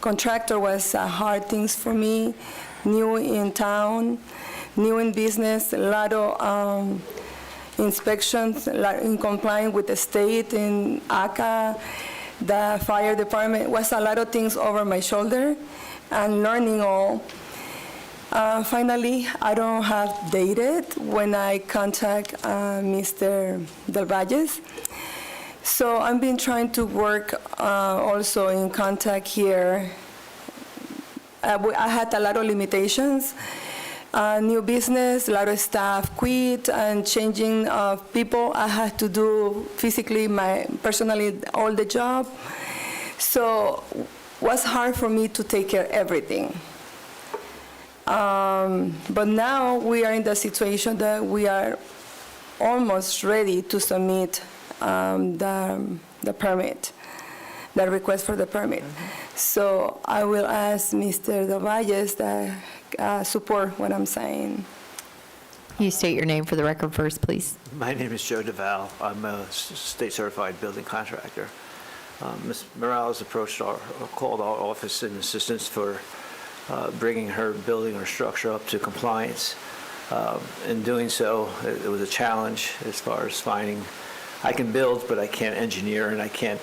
contractor was hard things for me, new in town, new in business, a lot of inspections in compliance with the state in ACA. The fire department was a lot of things over my shoulder and learning all. Finally, I don't have dated when I contact Mr. Del Valles. So I've been trying to work also in contact here. I had a lot of limitations. New business, a lot of staff quit and changing of people. I had to do physically, personally, all the job. So it was hard for me to take care of everything. But now we are in the situation that we are almost ready to submit the permit, the request for the permit. So I will ask Mr. Del Valles to support what I'm saying. Can you state your name for the record first, please? My name is Joe DeVal. I'm a state certified building contractor. Ms. Morales called our office in assistance for bringing her building or structure up to compliance. In doing so, it was a challenge as far as finding, I can build, but I can't engineer and I can't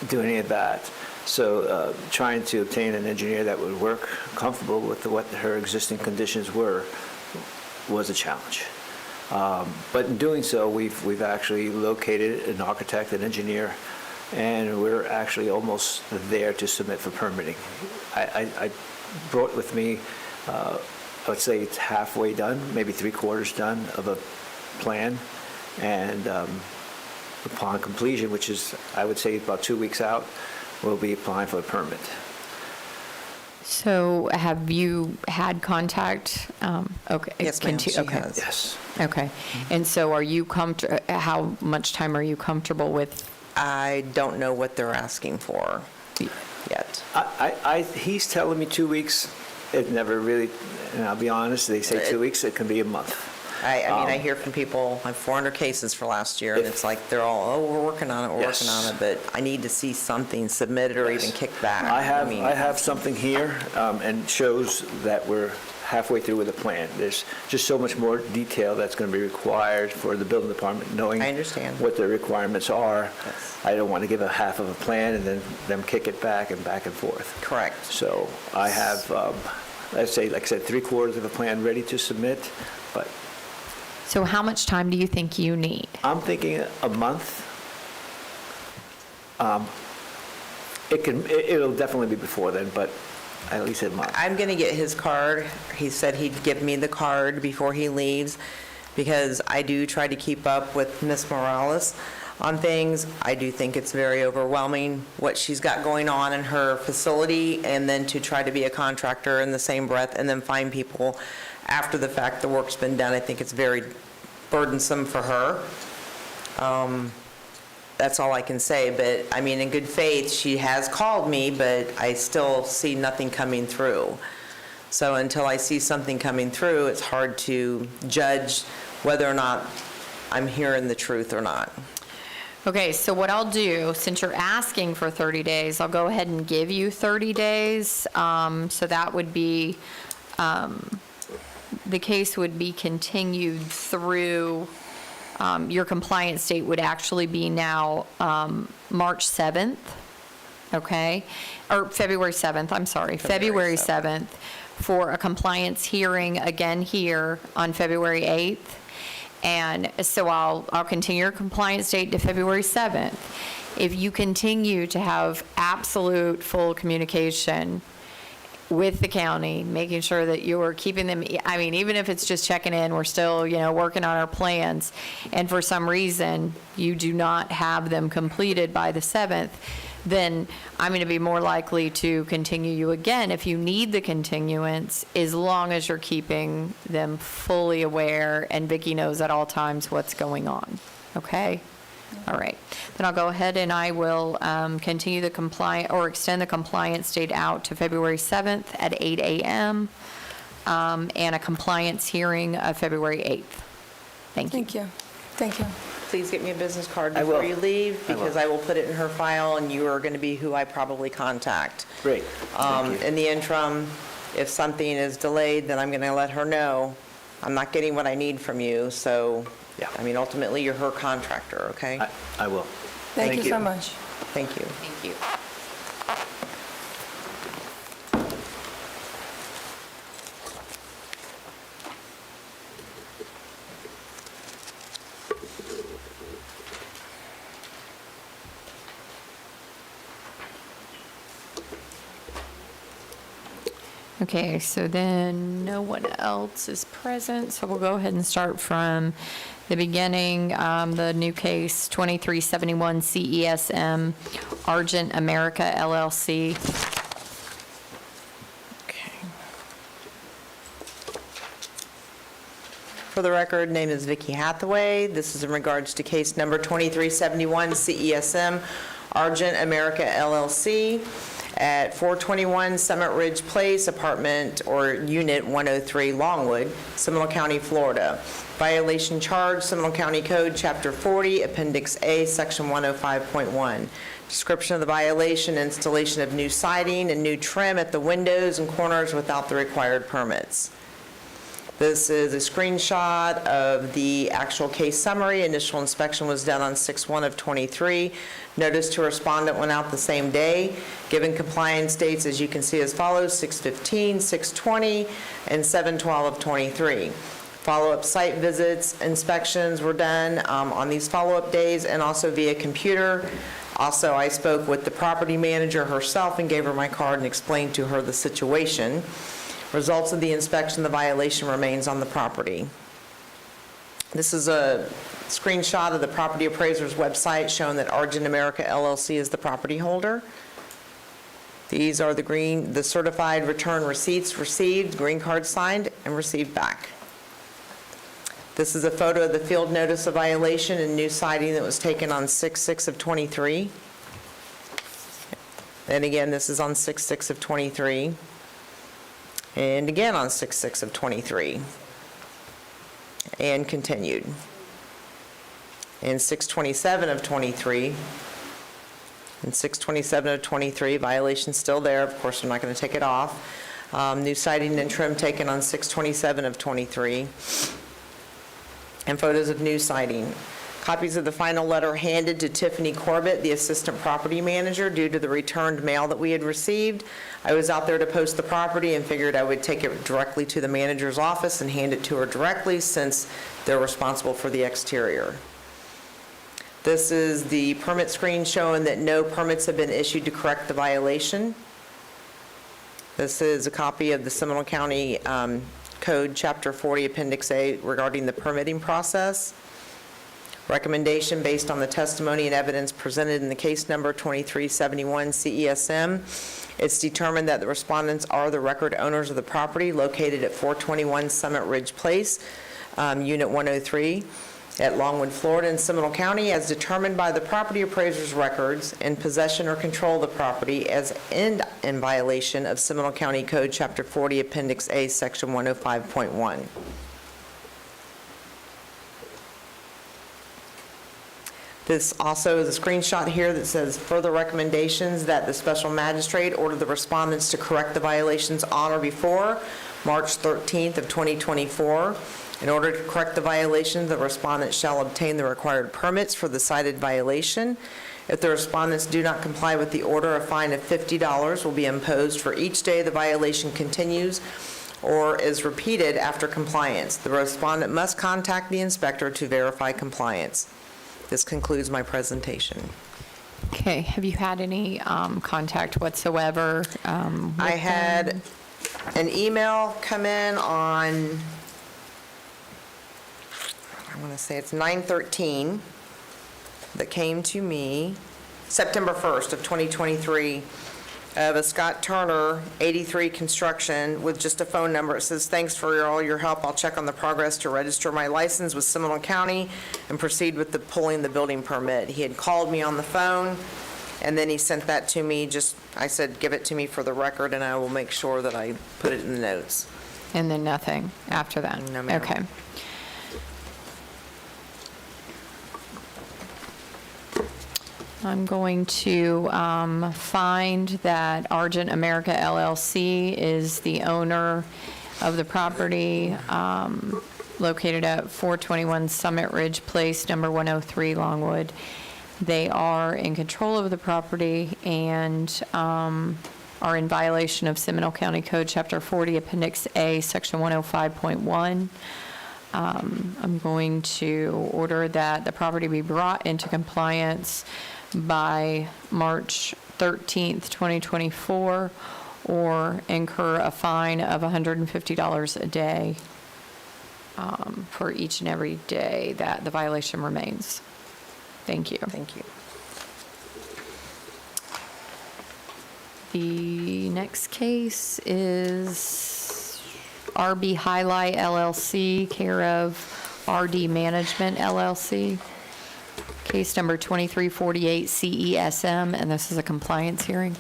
do any of that. So trying to obtain an engineer that would work comfortable with what her existing conditions were was a challenge. But in doing so, we've actually located an architect, an engineer, and we're actually almost there to submit for permitting. I brought with me, let's say it's halfway done, maybe 3/4 done of a plan, and upon completion, which is, I would say, about 2 weeks out, we'll be applying for a permit. So have you had contact? Okay. Yes, ma'am, she okay. has. Yes. Okay. And so are you how much time are you comfortable with? I don't know what they're asking for yet. He's telling me 2 weeks. It never really, and I'll be honest, they say 2 weeks, it can be a month. I mean, I hear from people, I have 400 cases for last year, and it's like, they're all, oh, we're working on it, we're working on it, but I need to see something submitted or even kicked back. I mean, have something here, and shows that we're halfway through with the plan. There's just so much more detail that's going to be required for the building department, knowing I understand. what their requirements are. Yes. I don't want to give a half of a plan and then them kick it back and forth. Correct. So I have, let's say, like I said, 3/4 of a plan ready to submit, but So how much time do you think you need? I'm thinking a month. It'll definitely be before then, but at least a month. I'm going to get his card. He said he'd give me the card before he leaves, because I do try to keep up with Ms. Morales on things. I do think it's very overwhelming what she's got going on in her facility, and then to try to be a contractor in the same breath and then find people after the fact the work's been done. I think it's very burdensome for her. That's all I can say, but I mean, in good faith, she has called me, but I still see nothing coming through. So until I see something coming through, it's hard to judge whether or not I'm hearing the truth or not. Okay, so what I'll do, since you're asking for 30 days, I'll go ahead and give you 30 days. So that would be, the case would be continued through, your compliance date would actually be now March 7th, okay? Or February 7th, I'm sorry, February 7th, for a compliance hearing again here on February 8th. And so I'll continue your compliance date to February 7th. If you continue to have absolute full communication with the county, making sure that you are keeping them, I mean, even if it's just checking in, we're still, working on our plans, and for some reason you do not have them completed by the 7th, then I'm going to be more likely to continue you again if you need the continuance, as long as you're keeping them fully aware and Vicki knows at all times what's going on. Okay? All right. Then I'll go ahead and I will continue the extend the compliance date out to February 7th at 8 a.m. And a compliance hearing of February 8th. Thank you. Thank you. Thank you. Please get me a business card I will. before you leave, I will. because I will put it in her file, and you are going to be who I probably contact. Great. Thank you. In the interim, if something is delayed, then I'm going to let her know I'm not getting what I need from you, so, Yeah. I mean, ultimately, you're her contractor, okay? I will. Thank you so much. Thank you. Thank you. Okay, so then no one else is present, so we'll go ahead and start from the beginning. The new case, 2371 CESM, Argent America LLC. Okay. For the record, name is Vicky Hathaway. This is in regards to case number 2371 CESM Argent America LLC at 421 Summit Ridge Place, apartment or unit 103 Longwood, Seminole County, Florida. Violation charge, Seminole County Code, Chapter 40, Appendix A, Section 105.1. Description of the violation, installation of new siding and new trim at the windows and corners without the required permits. This is a screenshot of the actual case summary. Initial inspection was done on 6/1 of '23. Notice to respondent went out the same day. Given compliance dates, as you can see, as follows: 6/15, 6/20, and 7/12 of '23. Follow-up site visits, inspections were done on these follow-up days and also via computer. Also, I spoke with the property manager herself and gave her my card and explained to her the situation. Results of the inspection, the violation remains on the property. This is a screenshot of the property appraiser's website showing that Argent America LLC is the property holder. These are the certified return receipts received, green card signed, and received back. This is a photo of the field notice of violation and new siding that was taken on 6/6 of '23. And again, this is on 6/6 of '23. And again on 6/6 of '23. And continued. And 6/27 of '23. And 6/27 of '23, violation still there. Of course, I'm not going to take it off. New siding and trim taken on 6/27 of '23. And photos of new siding. Copies of the final letter handed to Tiffany Corbett, the assistant property manager, due to the returned mail that we had received. I was out there to post the property and figured I would take it directly to the manager's office and hand it to her directly since they're responsible for the exterior. This is the permit screen showing that no permits have been issued to correct the violation. This is a copy of the Seminole County Code, Chapter 40, Appendix A, regarding the permitting process. Recommendation based on the testimony and evidence presented in the case number 2371 CESM. It's determined that the respondents are the record owners of the property located at 421 Summit Ridge Place, Unit 103 at Longwood, Florida in Seminole County, as determined by the property appraiser's records, in possession or control of the property as in violation of Seminole County Code, Chapter 40, Appendix A, Section 105.1. This also is a screenshot here that says further recommendations that the special magistrate order the respondents to correct the violations on or before March 13th of 2024. In order to correct the violation, the respondents shall obtain the required permits for the cited violation. If the respondents do not comply with the order, a fine of $50 will be imposed for each day the violation continues or is repeated after compliance. The respondent must contact the inspector to verify compliance. This concludes my presentation. Okay, have you had any contact whatsoever? With I had an email come in on, I want to say it's 9/13, that came to me September 1st of 2023, of a Scott Turner, 83 Construction, with just a phone number. It says, "Thanks for all your help. I'll check on the progress to register my license with Seminole County and proceed with the pulling the building permit." He had called me on the phone, and then he sent that to me. I said, "Give it to me for the record, and I will make sure that I put it in the notes." And then nothing after that? No, ma'am. Okay. I'm going to find that Argent America LLC is the owner of the property located at 421 Summit Ridge Place, number 103, Longwood. They are in control of the property and are in violation of Seminole County Code, Chapter 40, Appendix A, Section 105.1. I'm going to order that the property be brought into compliance by March 13th, 2024, or incur a fine of $150 a day for each and every day that the violation remains. Thank you. Thank you. The next case is RB Highlight LLC, care of RD Management LLC. Case number 2348 CESM, and this is a compliance hearing.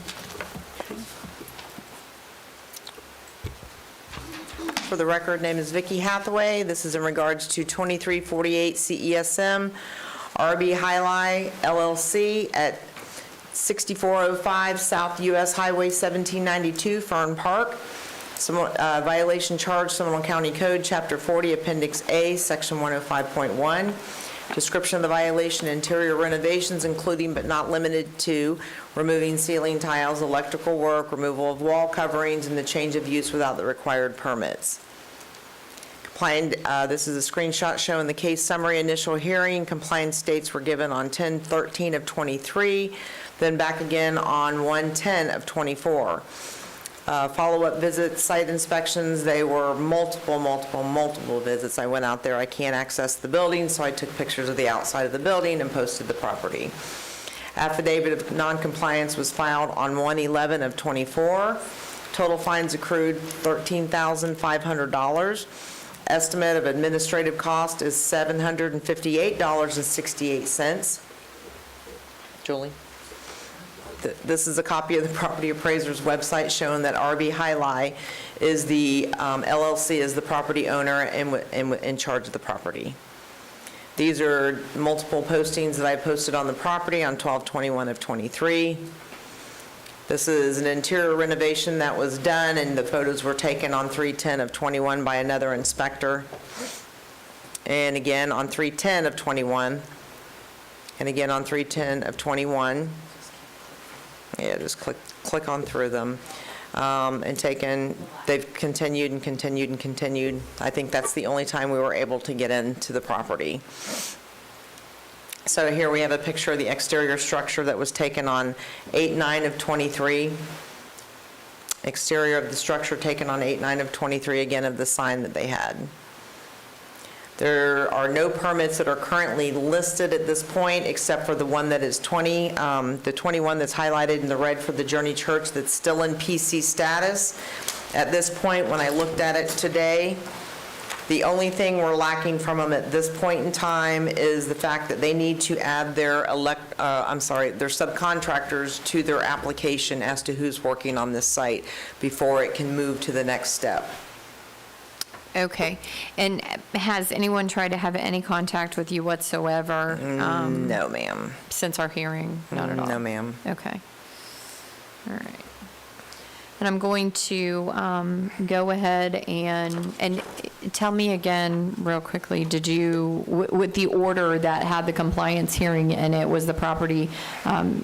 For the record, name is Vicky Hathaway. This is in regards to 2348 CESM, RB Highlight LLC at 6405 South US Highway 1792, Fern Park. Violation charge, Seminole County Code, Chapter 40, Appendix A, Section 105.1. Description of the violation: interior renovations, including but not limited to removing ceiling tiles, electrical work, removal of wall coverings, and the change of use without the required permits. This is a screenshot showing the case summary. Initial hearing, compliance dates were given on 10/13 of '23, then back again on 1/10 of '24. Follow-up visits, site inspections, they were multiple visits. I went out there, I can't access the building, so I took pictures of the outside of the building and posted the property. Affidavit of noncompliance was filed on 1/11 of '24. Total fines accrued $13,500. Estimate of administrative cost is $758.68. Julie? This is a copy of the property appraiser's website showing that RB Highlight is the LLC, is the property owner and in charge of the property. These are multiple postings that I posted on the property on 12/21 of '23. This is an interior renovation that was done, and the photos were taken on 3/10 of '21 by another inspector. And again on 3/10 of '21. And again on 3/10 of '21. Yeah, just click on through them. And they've continued and continued and continued. I think that's the only time we were able to get into the property. So here we have a picture of the exterior structure that was taken on 8/9 of '23. Exterior of the structure taken on 8/9 of '23, again of the sign that they had. There are no permits that are currently listed at this point, except for the one that is the 21 that's highlighted in the red for the Journey Church that's still in PC status. At this point, when I looked at it today, the only thing we're lacking from them at this point in time is the fact that they need to add their subcontractors to their application as to who's working on this site before it can move to the next step. Okay. And has anyone tried to have any contact with you whatsoever? No, ma'am. Since our hearing? Not at all? No, ma'am. Okay. All right. And I'm going to go ahead and tell me again real quickly, did you, with the order that had the compliance hearing in it, was the property,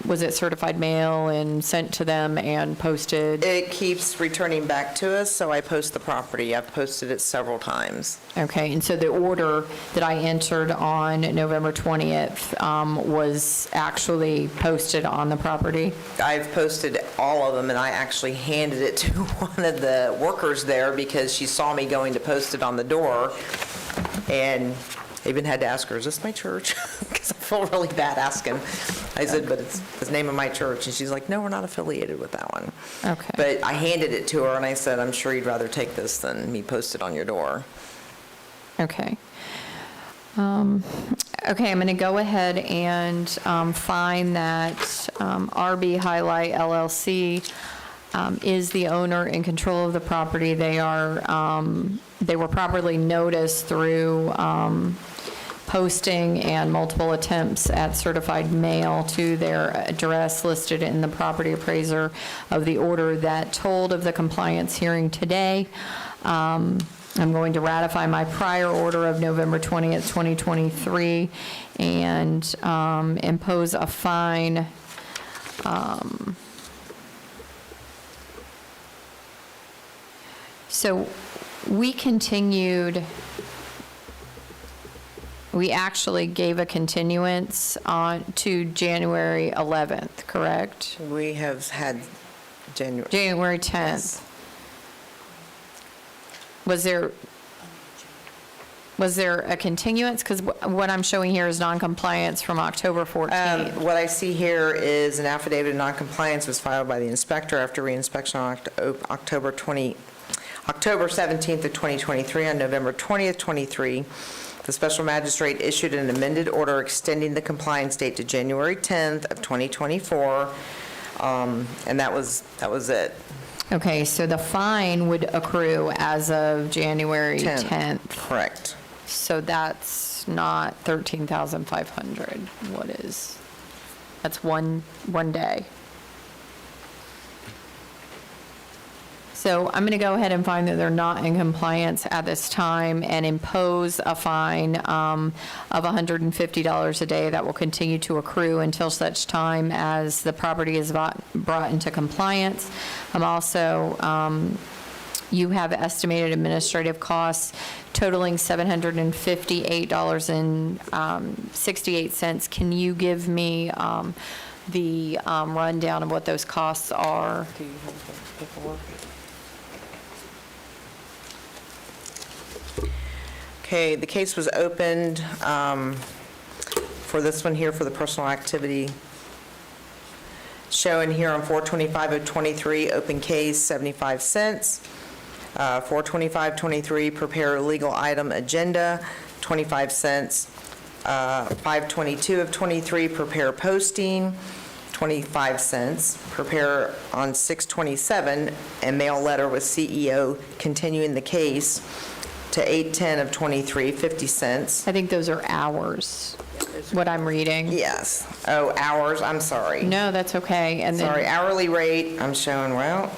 was it certified mail and sent to them and posted? It keeps returning back to us, so I post the property. I've posted it several times. Okay, and so the order that I entered on November 20th was actually posted on the property? I've posted all of them, and I actually handed it to one of the workers there because she saw me going to post it on the door, and I even had to ask her, is this my church? Because I feel really bad asking. I said, but it's the name of my church, and she's like, no, we're not affiliated with that one. Okay. But I handed it to her, and I said, I'm sure you'd rather take this than me post it on your door. Okay. Okay, I'm going to go ahead and find that RB Highlight LLC is the owner and control of the property. They were properly noticed through posting and multiple attempts at certified mail to their address listed in the property appraiser of the order that told of the compliance hearing today. I'm going to ratify my prior order of November 20th, 2023, and impose a fine so we actually gave a continuance to January 11th, correct? We have had January 10th. Yes. Was there a continuance? Because what I'm showing here is noncompliance from October 14th. What I see here is an affidavit of noncompliance was filed by the inspector after reinspection on October 17th of 2023. On November 20th, 23, the special magistrate issued an amended order extending the compliance date to January 10th of 2024, and that was it. Okay, so the fine would accrue as of January 10th. Correct. So that's not 13,500. What is? That's one day. So I'm going to go ahead and find that they're not in compliance at this time and impose a fine of $150 a day that will continue to accrue until such time as the property is brought into compliance. I'm also, you have estimated administrative costs totaling $758.68. Can you give me the rundown of what those costs are? Do you have the paperwork? Okay, the case was opened for this one here for the personal activity. Showing here on 4/25/23, open case, 75 cents. 4/25/23, prepare legal item agenda, 25 cents. 5/22/23, prepare posting, 25 cents. Prepare on 6/27, a mail letter with CEO continuing the case to 8/10/23, 50 cents. I think those are hours, what I'm reading. Yes. Oh, hours, I'm sorry. No, that's okay. And then, Sorry, hourly rate, I'm showing, well,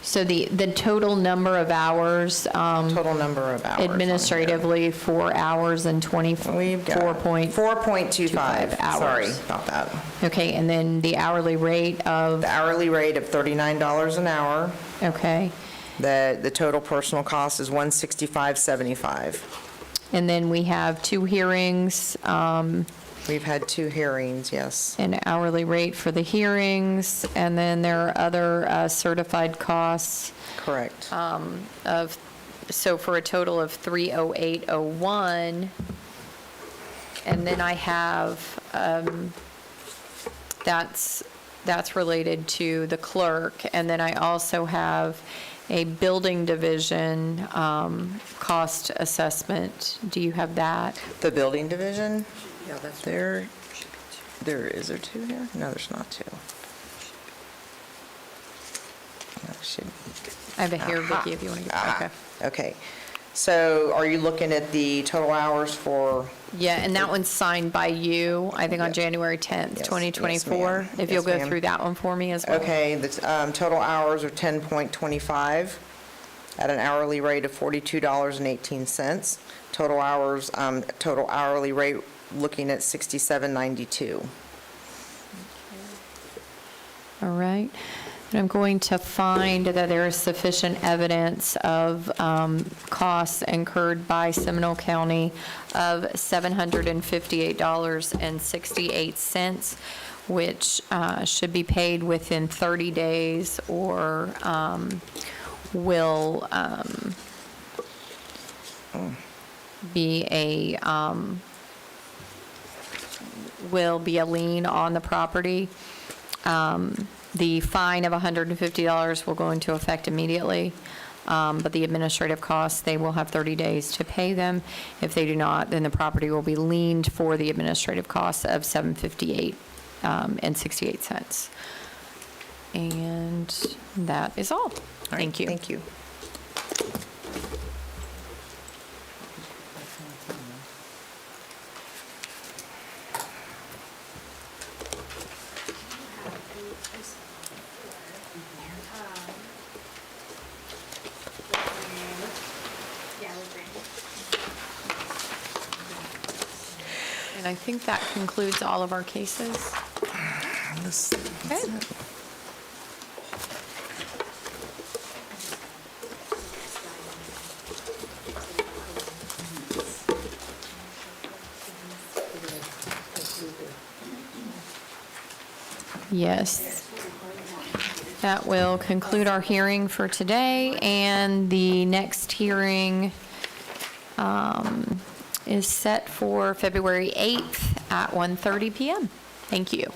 so the total number of hours total number of hours. administratively, 4 hours and 4.25 hours. Sorry about that. Okay, and then the hourly rate of, The hourly rate of $39 an hour. okay. The total personal cost is $165.75. And then we have 2 hearings, We've had 2 hearings, yes. an hourly rate for the hearings, and then there are other certified costs Correct. so for a total of $308.01. And then I have, that's related to the clerk. And then I also have a building division cost assessment. Do you have that? The building division? Yeah, that's there. Is there 2 here? No, there's not 2. No, should I have it here, Vicki, if you want to get, okay. Okay. So are you looking at the total hours for? Yeah, and that one's signed by you, I think on January 10th, Yes, 2024. yes, ma'am. If you'll Yes, go ma'am. through that one for me as well. Okay, the total hours are 10.25 at an hourly rate of $42.18. Total hours, total hourly rate looking at $67.92. All right. And I'm going to find that there is sufficient evidence of costs incurred by Seminole County of $758.68, which should be paid within 30 days or will be a lien on the property. The fine of $150 will go into effect immediately, but the administrative costs, they will have 30 days to pay them. If they do not, then the property will be liened for the administrative costs of $758 and 68 cents. And that is all. Thank you. Thank you. And I think that concludes all of our cases. Okay. Yes. That will conclude our hearing for today, and the next hearing is set for February 8th at 1:30 PM. Thank you.